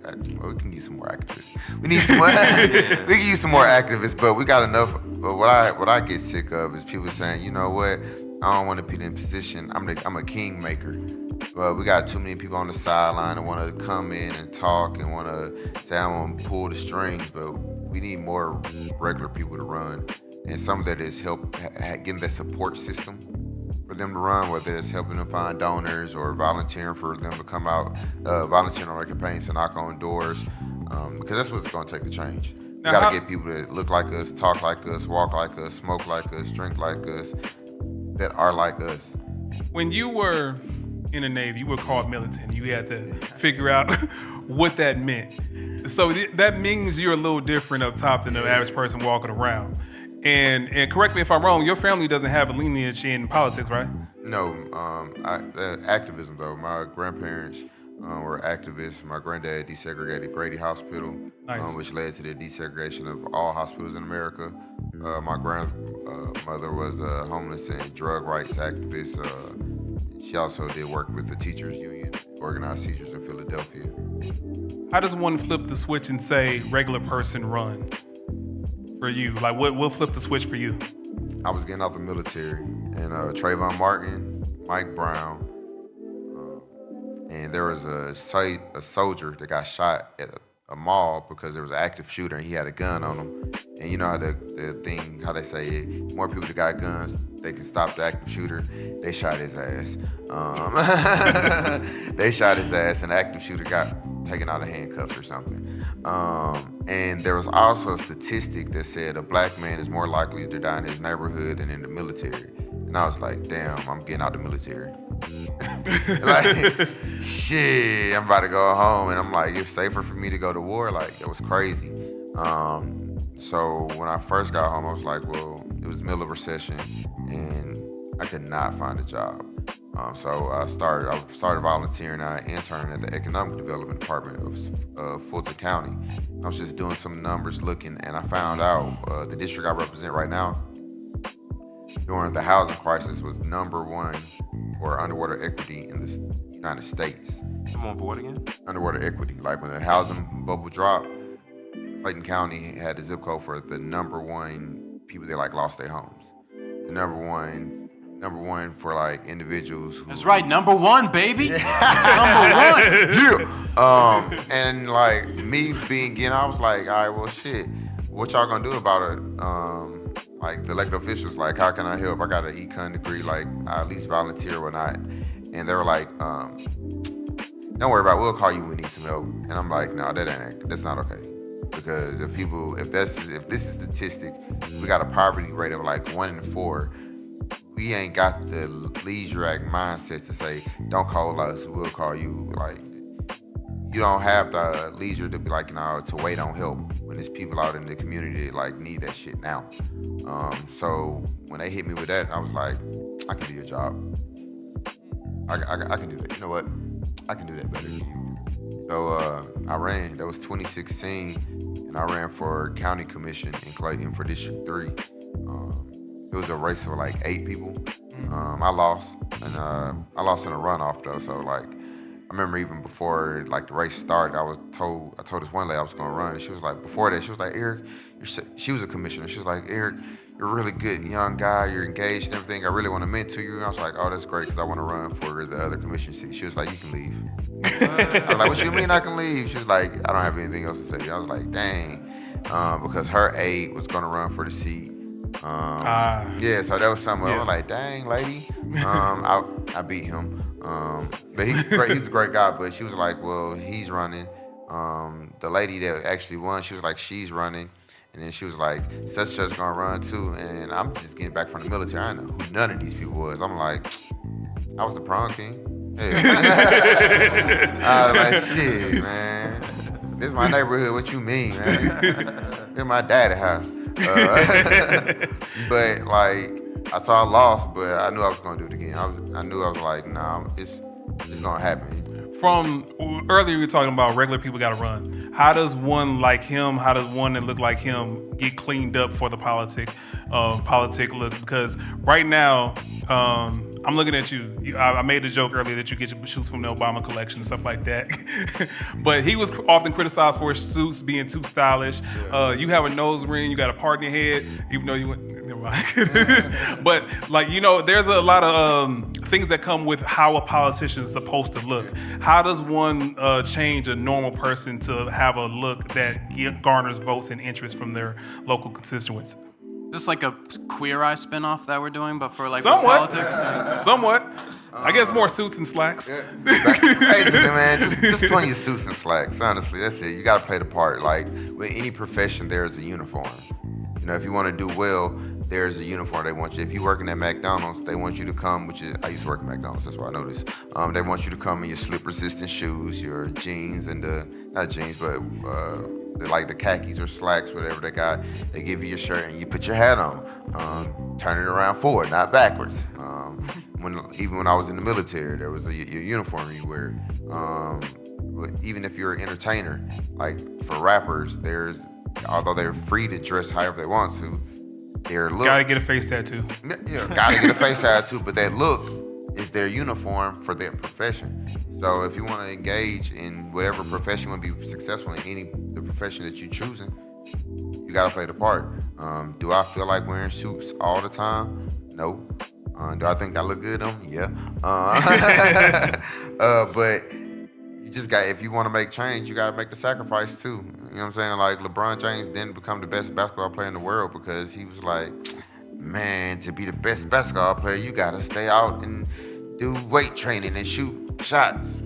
can use some more activists. We need some more. We can use some more activists, but we got enough. But what I get sick of is people saying, you know what? I don't want to be in a position. I'm a kingmaker. But we got too many people on the sideline that want to come in and talk and want to say I want to pull the strings. But we need more regular people to run, and some of that is getting that support system for them to run, whether it's helping them find donors or volunteering for them to come out, volunteering on their campaigns to knock on doors, because that's what's going to take the change. We got to get people that look like us, talk like us, walk like us, smoke like us, drink like us, that are like us. When you were in the Navy, you were called militant. You had to figure out what that meant. So that means you're a little different up top than the average person walking around. And correct me if I'm wrong, your family doesn't have a lineage in politics, right? No, activism though. My grandparents were activists. My granddad desegregated Grady Hospital, which led to the desegregation of all hospitals in America. My grandmother was a homeless and drug rights activist. She also did work with the teachers union, organized teachers in Philadelphia. How does one flip the switch and say regular person run for you? Like, what flipped the switch for you? I was getting out the military, and Trayvon Martin, Mike Brown, and there was a soldier that got shot at a mall because there was an active shooter and he had a gun on him. And you know how how they say, more people that got guns, they can stop the active shooter. They shot his ass. They shot his ass, and the active shooter got taken out of handcuffs or something. And there was also a statistic that said a black man is more likely to die in his neighborhood than in the military. And I was like, damn, I'm getting out the military. Like, shit, I'm about to go home. And I'm like, it's safer for me to go to war. Like, it was crazy. So when I first got home, I was like, well, it was middle of recession and I could not find a job. So I started volunteering. I interned at the Economic Development Department of Fulton County. I was just doing some numbers looking, and I found out the district I represent right now, during the housing crisis, was #1 for underwater equity in the United States. Come on, for what again? Underwater equity. Like when the housing bubble dropped, Clayton County had the zip code for the #1 people that like lost their homes. The number one for like individuals who. That's right, #1, baby. #1. Yeah. And like me being again, I was like, all right, well, shit, what y'all gonna do about it? Like the elected officials, like, how can I help? I got an econ degree, like, I at least volunteer or not. And they were like, don't worry about it, we'll call you when we need some help. And I'm like, no, that's not okay. Because if this is statistic, we got a poverty rate of like 1 in 4. We ain't got the Leisure Act mindset to say, don't call us, we'll call you. Like, you don't have the leisure to be like, to wait on help when there's people out in the community that like need that shit now. So when they hit me with that, I was like, I can do your job. I can do that. You know what? I can do that better than you. So I ran. That was 2016, and I ran for county commission in Clayton for District 3. It was a race of like 8 people. I lost, and I lost in a runoff though. So like, I remember even before like the race started, I told this one lady I was gonna run, and she was like, before that, she was like, Eric, she was a commissioner. She was like, Eric, you're a really good young guy. You're engaged and everything. I really want to mentor you. And I was like, oh, that's great, because I want to run for the other commission seat. She was like, you can leave. I was like, what you mean I can leave? She was like, I don't have anything else to say. I was like, dang, because her aide was gonna run for the seat. Yeah, so that was something. I was like, dang, lady. I beat him. But he's great. He's a great guy. But she was like, well, he's running. The lady that actually won, she was like, she's running. And then she was like, such gonna run too. And I'm just getting back from the military. I didn't know who none of these people was. I'm like, I was the prom king. Hey. I was like, shit, man. This is my neighborhood. What you mean, man? This is my daddy's house. But like, I saw I lost, but I knew I was gonna do it again. I knew I was like, nah, it's gonna happen. From earlier, we were talking about regular people got to run. How does one like him? How does one that look like him get cleaned up for the politic look? Because right now, I'm looking at you. I made a joke earlier that you get your shoes from the Obama collection and stuff like that. But he was often criticized for his suits being too stylish. You have a nose ring, you got a part in your head, even though you went. Never mind. But like, there's a lot of things that come with how a politician is supposed to look. How does one change a normal person to have a look that garners votes and interest from their local constituents? Is this like a Queer Eye spinoff that we're doing, but for like Somewhat. politics? Somewhat. I guess more suits and slacks. Yeah. Basically, man, just put on your suits and slacks. Honestly, that's it. You got to play the part. Like with any profession, there's a uniform. If you want to do well, there's a uniform they want you. If you're working at McDonald's, they want you to come, I used to work at McDonald's, that's why I know this. They want you to come in your slip-resistant shoes, your jeans, and not jeans, but like the khakis or slacks, whatever they got. They give you your shirt and you put your hat on. Turn it around forward, not backwards. Even when I was in the military, there was a uniform you wear. But even if you're an entertainer, like for rappers, although they're free to dress however they want to, their look. Gotta get a face tattoo. Yeah, gotta get a face tattoo, but that look is their uniform for their profession. So if you want to engage in whatever profession, you want to be successful in the profession that you're choosing, you gotta play the part. Do I feel like wearing suits all the time? No. Do I think I look good in them? Yeah. But you just if you want to make change, you gotta make the sacrifice too. You know what I'm saying? Like LeBron James didn't become the best basketball player in the world because he was like, man, to be the best basketball player, you gotta stay out and do weight training and shoot shots.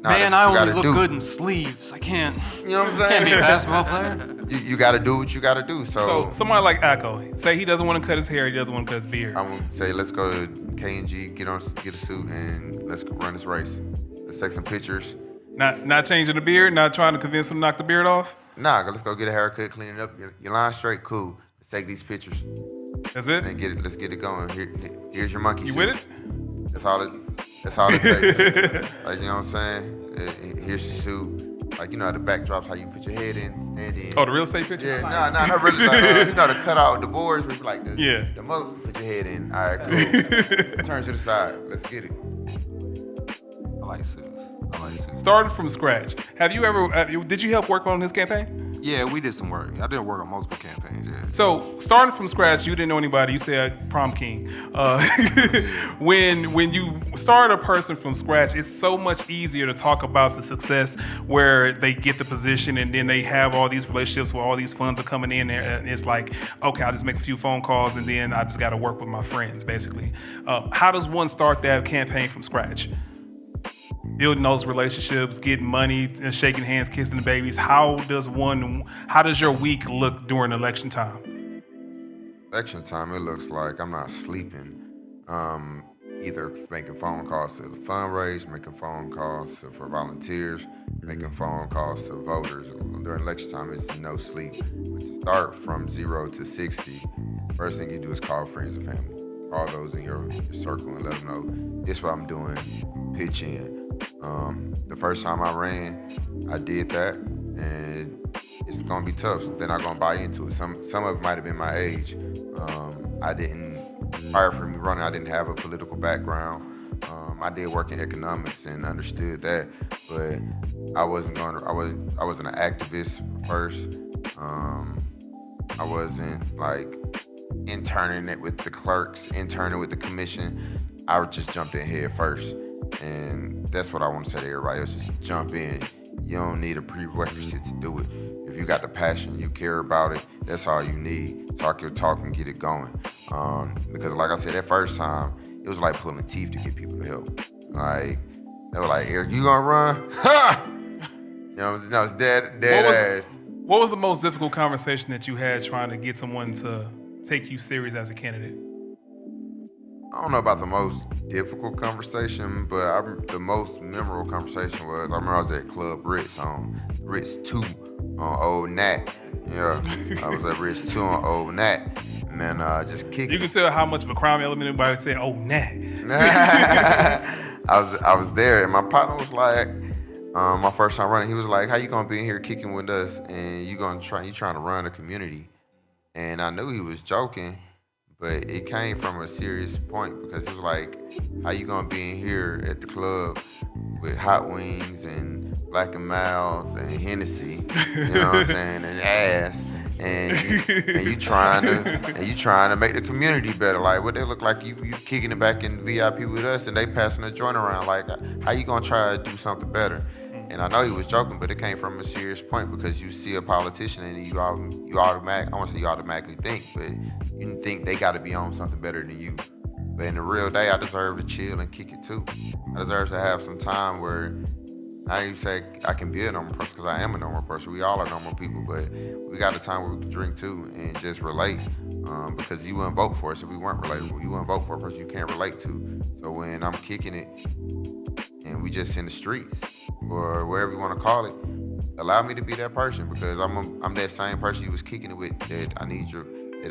Man, I only look good in sleeves. I can't. You know what I'm saying? Can't be a basketball player. You gotta do what you gotta do. So somebody like Akko, say he doesn't want to cut his hair, he doesn't want to cut his beard. I'm gonna say, let's go to K&G, get a suit, and let's run this race. Let's take some pictures. Not changing the beard, not trying to convince him to knock the beard off? Nah, let's go get a haircut, clean it up. Your line straight, cool. Let's take these pictures. That's it? And let's get it going. Here's your monkey suit. You with it? That's all it. That's all it takes. Like, you know what I'm saying? Here's your suit. Like, you know how the backdrops, how you put your head in, stand in. Oh, the real estate picture? Yeah, not really. Like, you know the cutout, the boards, where you like the mother, put your head in. All right, cool. Turn to the side. Let's get it. I like suits. Starting from scratch. Have you ever? Did you help work on his campaign? Yeah, we did some work. I did work on multiple campaigns. Yeah. So starting from scratch, you didn't know anybody. You said prom king. When you start a person from scratch, it's so much easier to talk about the success where they get the position and then they have all these relationships where all these funds are coming in there. And it's like, okay, I'll just make a few phone calls and then I just got to work with my friends, basically. How does one start that campaign from scratch? Building those relationships, getting money, shaking hands, kissing the babies. How does your week look during election time? Election time, it looks like I'm not sleeping. Either making phone calls to the fundraise, making phone calls for volunteers, making phone calls to voters. During election time, it's no sleep. But to start from 0 to 60, first thing you do is call friends and family. Call those in your circle and let them know, this is what I'm doing, pitch in. The first time I ran, I did that, and it's gonna be tough. They're not gonna buy into it. Some of it might have been my age. Prior for me running, I didn't have a political background. I did work in economics and understood that, but I wasn't an activist first. I wasn't like interning it with the clerks, interning with the commission. I just jumped in head first. And that's what I want to say to everybody else, just jump in. You don't need a prerequisite to do it. If you got the passion, you care about it, that's all you need. Talk your talk and get it going. Because like I said, that first time, it was like pulling teeth to get people to help. Like, they were like, Eric, you gonna run? Ha! You know, it's dead ass. What was the most difficult conversation that you had trying to get someone to take you serious as a candidate? I don't know about the most difficult conversation, but the most memorable conversation was, I remember I was at Club Ritz on Ritz 2 on Old Nat. Yeah, I was at Ritz 2 on Old Nat. And then just kicking. You can tell how much of a crime element by saying, oh, Nat. I was there, and my partner was like, my first time running, he was like, how you gonna be in here kicking with us and you trying to run a community? And I knew he was joking. But it came from a serious point because he was like, how you gonna be in here at the club with hot wings and Black and Miles and Hennessy, you know what I'm saying, and ass, and you trying to make the community better. Like, what they look like, you kicking it back in VIP with us and they passing a joint around. Like, how you gonna try to do something better? And I know he was joking, but it came from a serious point because you see a politician and you automatically think, but you think they got to be on something better than you. But in the real day, I deserve to chill and kick it too. I deserve to have some time where I even say I can be a normal person because I am a normal person. We all are normal people, but we got a time where we can drink too and just relate. Because you wouldn't vote for us if we weren't relatable. You wouldn't vote for a person you can't relate to. So when I'm kicking it and we just in the streets or wherever you want to call it, allow me to be that person because I'm that same person you was kicking it with. That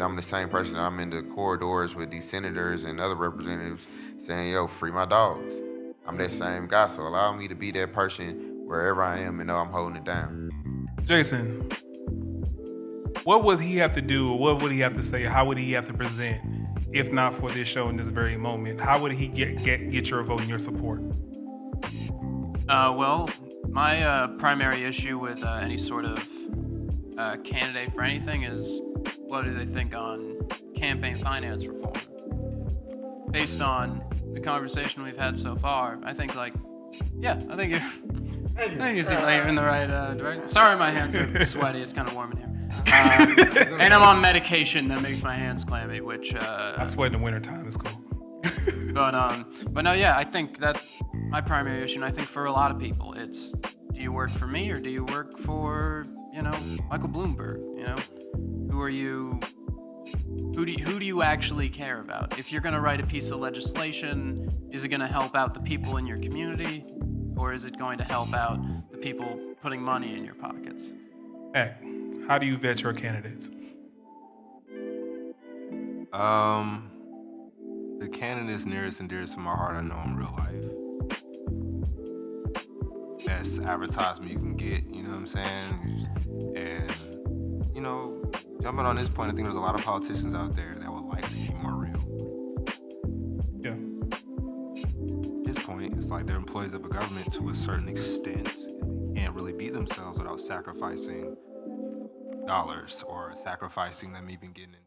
I'm the same person that I'm in the corridors with these senators and other representatives saying, yo, free my dogs. I'm that same guy, so allow me to be that person wherever I am and know I'm holding it down. Jason, what would he have to do, or what would he have to say, how would he have to present if not for this show in this very moment? How would he get your vote and your support? Well, my primary issue with any sort of candidate for anything is what do they think on campaign finance reform? Based on the conversation we've had so far, I think I think you seem like you're in the right direction. Sorry, my hands are sweaty. It's kind of warm in here. And I'm on medication that makes my hands clammy, which I sweat in the wintertime. It's cool. But no, yeah, I think that my primary issue, and I think for a lot of people, it's do you work for me or do you work for, Michael Bloomberg? Who are you? Who do you actually care about? If you're going to write a piece of legislation, is it going to help out the people in your community, or is it going to help out the people putting money in your pockets? Hey, how do you vet your candidates? the canon is nearest and dearest to my heart I know in real life. Best advertisement you can get, you know what I'm saying? And, you know, jumping on this point, I think there's a lot of politicians out there that would like to be more real. Yeah. At this point, it's like they're employees of a government to a certain extent. They can't really be themselves without sacrificing dollars or sacrificing them even getting into.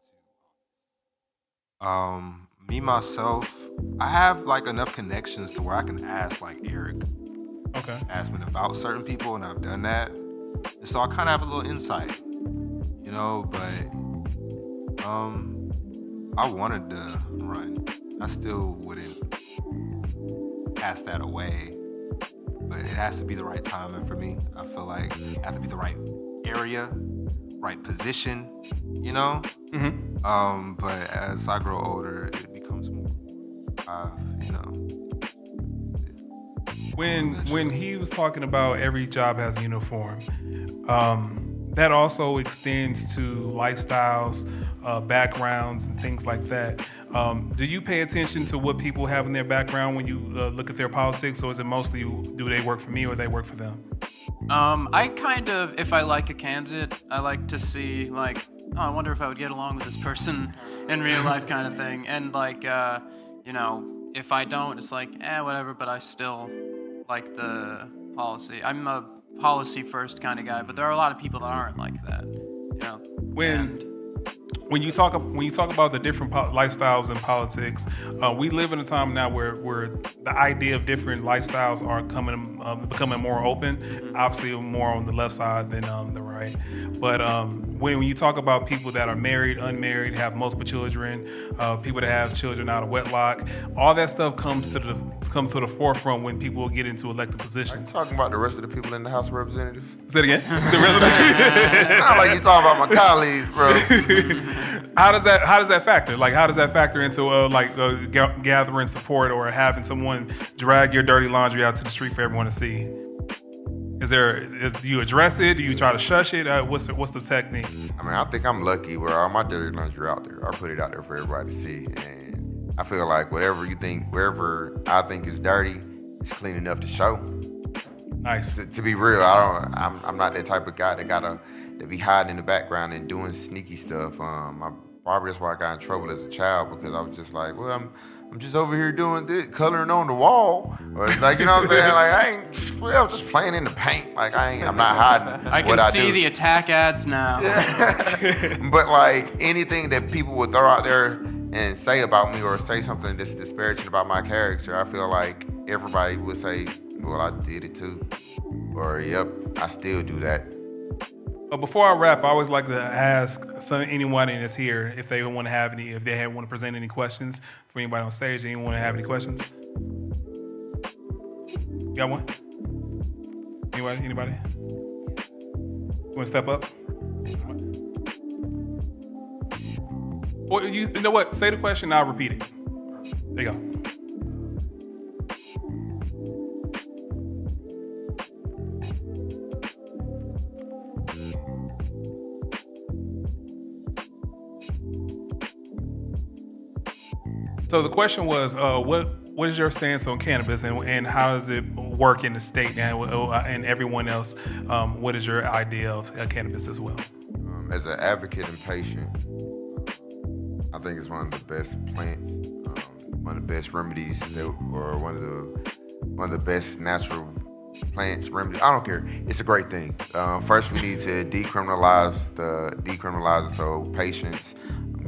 Me myself, I have like enough connections to where I can ask like Eric Okay. ask me about certain people, and I've done that. And so I kind of have a little insight, you know, but I wanted to run. I still wouldn't pass that away, but it has to be the right timing for me. I feel like it has to be the right area, right position, you know? But as I grow older, it becomes more, you know. When he was talking about every job has a uniform, that also extends to lifestyles, backgrounds, and things like that. Do you pay attention to what people have in their background when you look at their politics, or is it mostly do they work for me or they work for them? I kind of, if I like a candidate, I like to see like, oh, I wonder if I would get along with this person in real life kind of thing. And like, you know, if I don't, it's like, whatever, but I still like the policy. I'm a policy first kind of guy, but there are a lot of people that aren't like that, you know. When you talk about the different lifestyles in politics, we live in a time now where the idea of different lifestyles are becoming more open. Obviously, more on the left side than the right. But when you talk about people that are married, unmarried, have multiple children, people that have children out of wedlock, all that stuff comes to the forefront when people get into elected positions. Talking about the rest of the people in the House of Representatives. Say it again. The rest of the It's not like you talking about my colleagues, bro. How does that factor? Like, how does that factor into gathering support or having someone drag your dirty laundry out to the street for everyone to see? Do you address it? Do you try to shush it? What's the technique? I mean, I think I'm lucky where all my dirty laundry out there. I put it out there for everybody to see, and I feel like wherever I think is dirty, it's clean enough to show. Nice. To be real, I'm not that type of guy that gotta be hiding in the background and doing sneaky stuff. Probably that's why I got in trouble as a child, because I was just like, well, I'm just over here doing this, coloring on the wall, or like, you know what I'm saying? Like I was just playing in the paint. Like I'm not hiding. I can see the attack ads now. But like anything that people would throw out there and say about me or say something that's disparaging about my character, I feel like everybody would say, well, I did it too, or yep, I still do that. Before I wrap, I always like to ask anyone that's here if they want to present any questions for anybody on stage. Anyone have any questions? You got one? Anybody? You want to step up? Or you know what? Say the question, I'll repeat it. There you go. So the question was, what is your stance on cannabis, and how does it work in the state and everyone else? What is your idea of cannabis as well? As an advocate and patient, I think it's one of the best plants, one of the best remedies, or one of the best natural plants remedies. I don't care. It's a great thing. First, we need to decriminalize it, so patients,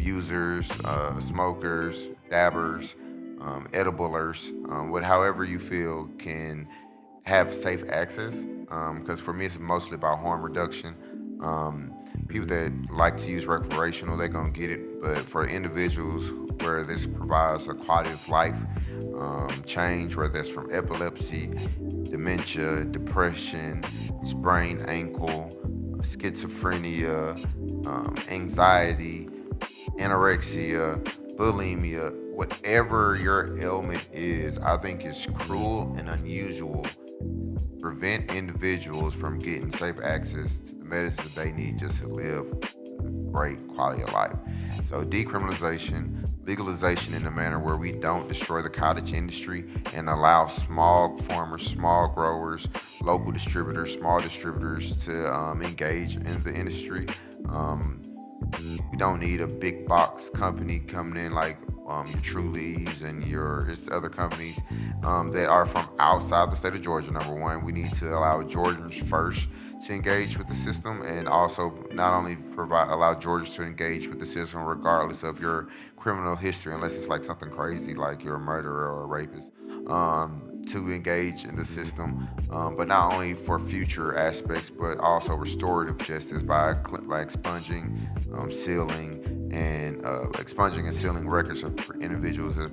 users, smokers, dabbers, ediblers, however you feel can have safe access. Because for me, it's mostly about harm reduction. People that like to use recreational, they're gonna get it. But for individuals where this provides a quality of life change, whether that's from epilepsy, dementia, depression, sprained ankle, schizophrenia, anxiety, anorexia, bulimia, whatever your ailment is, I think it's cruel and unusual to prevent individuals from getting safe access to the medicine that they need just to live a great quality of life. So decriminalization, legalization in a manner where we don't destroy the cottage industry and allow small farmers, small growers, local distributors, small distributors to engage in the industry. We don't need a big box company coming in like your True Leaves and your it's other companies that are from outside the state of Georgia. Number one, we need to allow Georgians first to engage with the system, and also not only allow Georgians to engage with the system regardless of your criminal history, unless it's like something crazy like you're a murderer or a rapist. To engage in the system, but not only for future aspects, but also restorative justice by expunging, sealing, and expunging and sealing records of individuals that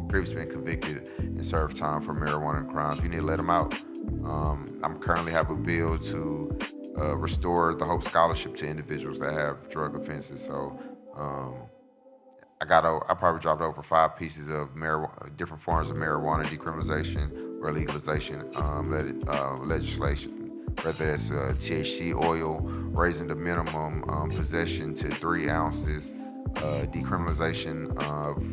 previously been convicted and served time for marijuana crimes. We need to let them out. I'm currently have a bill to restore the Hope Scholarship to individuals that have drug offenses. So. I probably dropped over 5 pieces of different forms of marijuana decriminalization or legalization legislation, whether it's THC oil, raising the minimum possession to 3 ounces, decriminalization of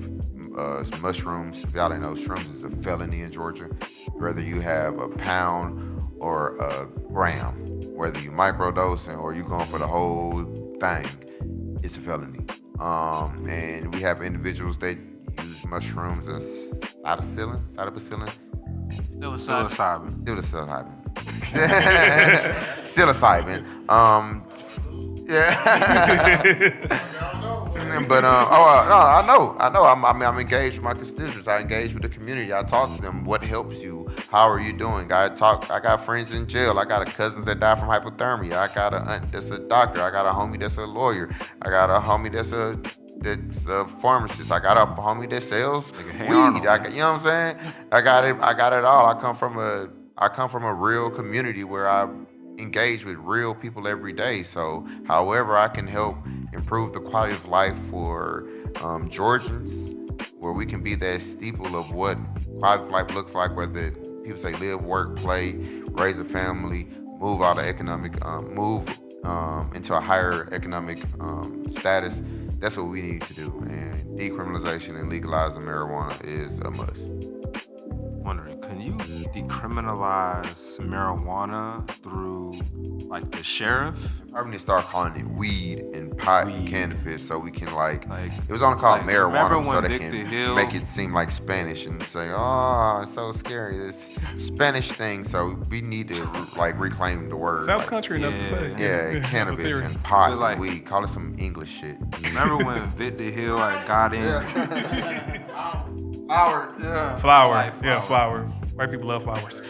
mushrooms. If y'all didn't know, shrooms is a felony in Georgia. Whether you have a pound or a gram, whether you microdosing or you going for the whole thing, it's a felony. And we have individuals that use mushrooms as psilocybin. Yeah. But no, I know. I'm engaged with my constituents. I engage with the community. I talk to them. What helps you? How are you doing? I got friends in jail. I got cousins that died from hypothermia. I got an aunt that's a doctor. I got a homie that's a lawyer. I got a homie that's a pharmacist. I got a homie that sells weed. You know what I'm saying? I got it all. I come from a real community where I engage with real people every day. So however I can help improve the quality of life for Georgians, where we can be that steeple of what quality of life looks like, whether people say live, work, play, raise a family, move out of move into a higher economic status. That's what we need to do. And decriminalization and legalizing marijuana is a must. Wondering, can you decriminalize marijuana through like the sheriff? Probably need to start calling it weed and pot and cannabis, so we can it was only called marijuana, so they can make it seem like Spanish and say, oh, it's so scary, this Spanish thing. So we need to reclaim the word. Sounds country enough to say. Yeah, cannabis and pot and weed. Call it some English shit. Remember when Vic the Hill got in? Flower. White people love flowers.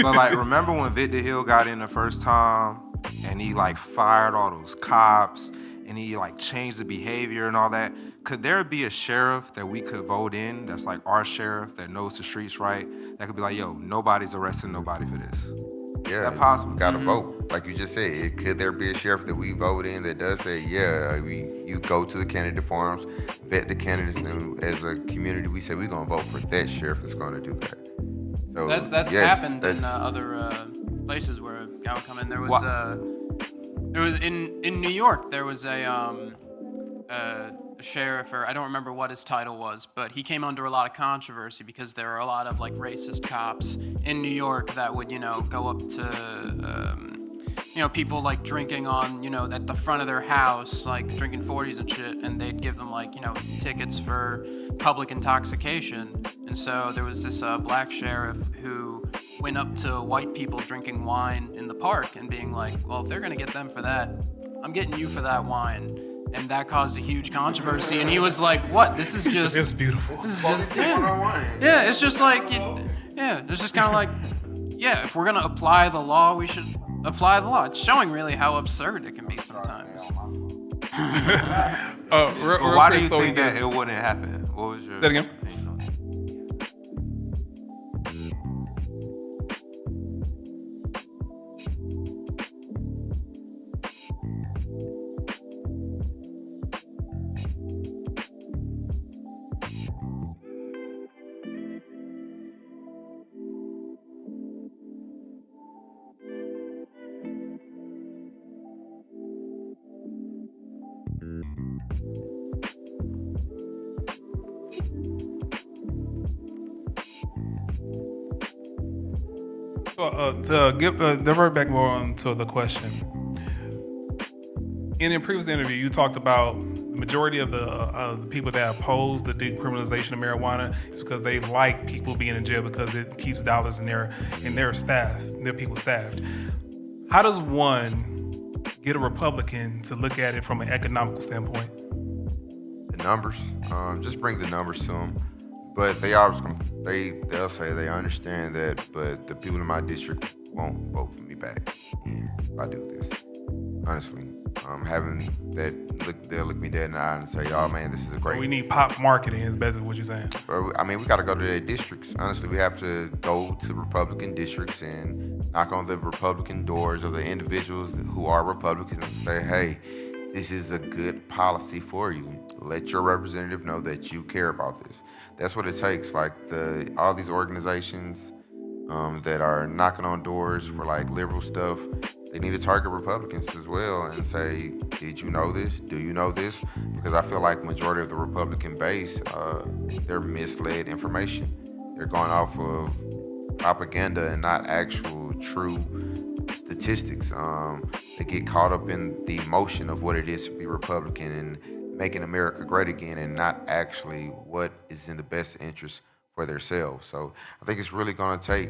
But remember when Vic the Hill got in the first time and he fired all those cops and he changed the behavior and all that? Could there be a sheriff that we could vote in that's our sheriff that knows the streets right? That could be yo, nobody's arresting nobody for this. Yeah, is that possible? We gotta vote. Like you just said, could there be a sheriff that we vote in that does say, you go to the candidate forums, vet the candidates, and as a community, we say we're gonna vote for that sheriff that's gonna do that. So that's happened in other places where a guy would come in. There was in New York. There was a sheriff, or I don't remember what his title was, but he came under a lot of controversy because there are a lot of racist cops in New York that would go up to people drinking on at the front of their house, drinking 40s and shit, and they'd give them tickets for public intoxication. And so there was this black sheriff who went up to white people drinking wine in the park and being well, if they're gonna get them for that, I'm getting you for that wine. And that caused a huge controversy. And he was like, what? This is just... It's beautiful. This is just... Yeah, it's just it's just kind of if we're going to apply the law, we should apply the law. It's showing really how absurd it can be sometimes. Why do you think that it wouldn't happen? What was your... Say it again. So to divert back more onto the question, in a previous interview, you talked about the majority of the people that oppose the decriminalization of marijuana is because they like people being in jail because it keeps dollars in their staff, their people staffed. How does one get a Republican to look at it from an economical standpoint? The numbers, just bring the numbers to them. But they'll say they understand that, but the people in my district won't vote for me back if I do this. Honestly, having that they'll look me dead in the eye and say, "Oh man, this is a great." So we need pop marketing is basically what you're saying. I mean, we got to go to their districts. Honestly, we have to go to Republican districts and knock on the Republican doors of the individuals who are Republicans and say, "Hey, this is a good policy for you. Let your representative know that you care about this." That's what it takes. Like all these organizations that are knocking on doors for like liberal stuff, they need to target Republicans as well and say, "Did you know this? Do you know this?" Because I feel like majority of the Republican base, they're misled information. They're going off of propaganda and not actual true statistics. They get caught up in the emotion of what it is to be Republican and making America great again, and not actually what is in the best interest for themselves. So I think it's really going to take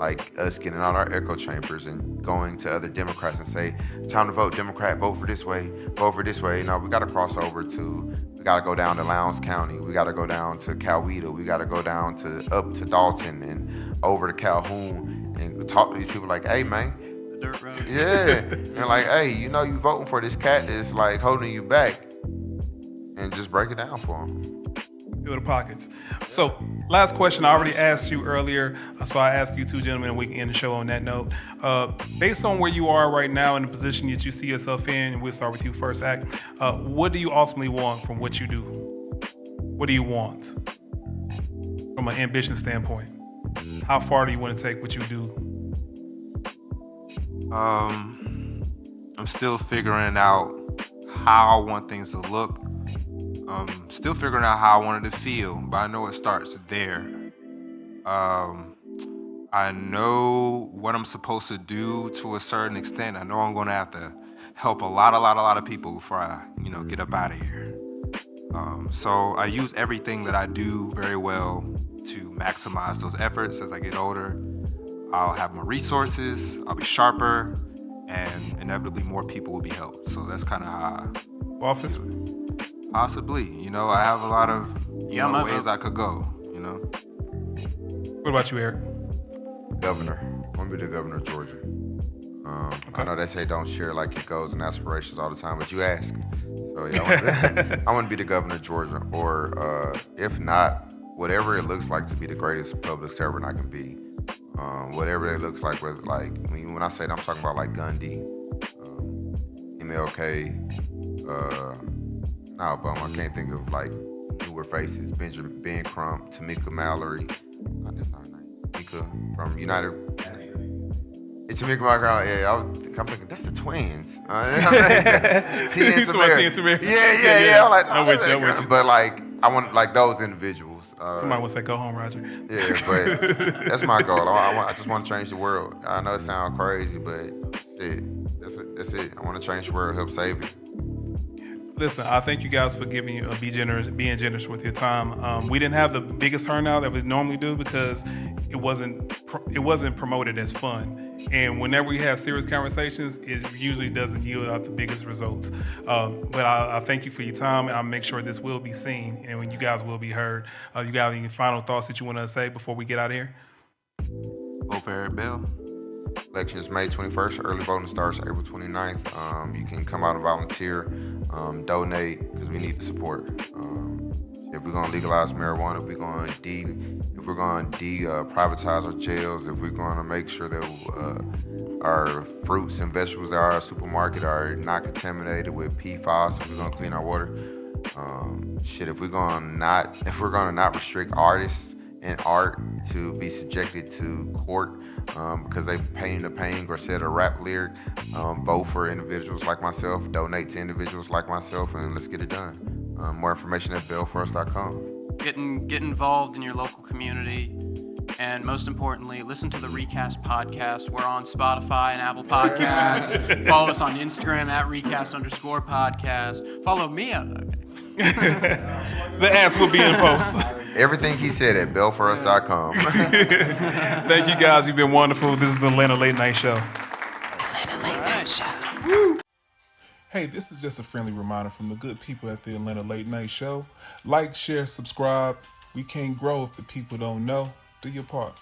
like us getting out our echo chambers and going to other Democrats and say, "Time to vote Democrat, vote for this way, vote for this way." No, we got to cross over we got to go down to Lowndes County. We got to go down to Coweta. We got to go down up to Dalton and over to Calhoun and talk to these people like, "Hey, man." Dirt road. Yeah. And like, "Hey, you know you voting for this cat that's like holding you back." And just break it down for them. Fill the pockets. So, last question. I already asked you earlier, so I ask you two gentlemen, and we can end the show on that note. Based on where you are right now in the position that you see yourself in, and we'll start with you first, Act. What do you ultimately want from what you do? What do you want from an ambition standpoint? How far do you want to take what you do? I'm still figuring out how I want things to look. Still figuring out how I want it to feel, but I know it starts there. I know what I'm supposed to do to a certain extent. I know I'm going to have to help a lot of people before I, get up out of here. So I use everything that I do very well to maximize those efforts. As I get older, I'll have more resources, I'll be sharper, and inevitably more people will be helped. So that's kind of how Office? possibly, I have a lot of ways I could go, What about you, Eric? Governor. I want to be the governor of Georgia. I know they say don't share like your goals and aspirations all the time, but you asked. So yeah, I want to be the governor of Georgia, or if not, whatever it looks like to be the greatest public servant I can be. Whatever it looks like, whether when I say that, I'm talking about like Gandhi, MLK, not Obama. I can't think of like newer faces. Ben Crump, Tamika Mallory. No, that's not her name. Tamika from United. It's Tamika Mallory. Yeah, I'm thinking that's the twins. It's T and Tamika. Yeah. I'm with you. But like, I want like those individuals. Somebody would say, "Go home, Roger." Yeah, but that's my goal. I just want to change the world. I know it sounds crazy, but that's it. I want to change the world, help save it. Listen, I thank you guys for being generous with your time. We didn't have the biggest turnout that we normally do because it wasn't promoted as fun. And whenever we have serious conversations, it usually doesn't yield out the biggest results. But I thank you for your time, and I'll make sure this will be seen and when you guys will be heard. You got any final thoughts that you want to say before we get out of here? Vote for Eric Bell. Elections May 21st. Early voting starts April 29th. You can come out and volunteer, donate, because we need the support. If we're gonna legalize marijuana, if we're gonna privatize our jails, if we're gonna make sure that our fruits and vegetables that are at our supermarket are not contaminated with PFAS, if we're gonna clean our water, if we're gonna not restrict artists and art to be subjected to court because they painted a painting or said a rap lyric, vote for individuals like myself, donate to individuals like myself, and let's get it done. More information at bellforus.com. Get involved in your local community. And most importantly, listen to the Recast podcast. We're on Spotify and Apple Podcasts. Follow us on Instagram at recast_podcast. Follow me on. The ads will be in post. Everything he said at bellforus.com. Thank you guys. You've been wonderful. This is the Atlanta Late Night Show. Atlanta Late Night Show. Woo. Hey, this is just a friendly reminder from the good people at the Atlanta Late Night Show. Like, share, subscribe. We can't grow if the people don't know. Do your part.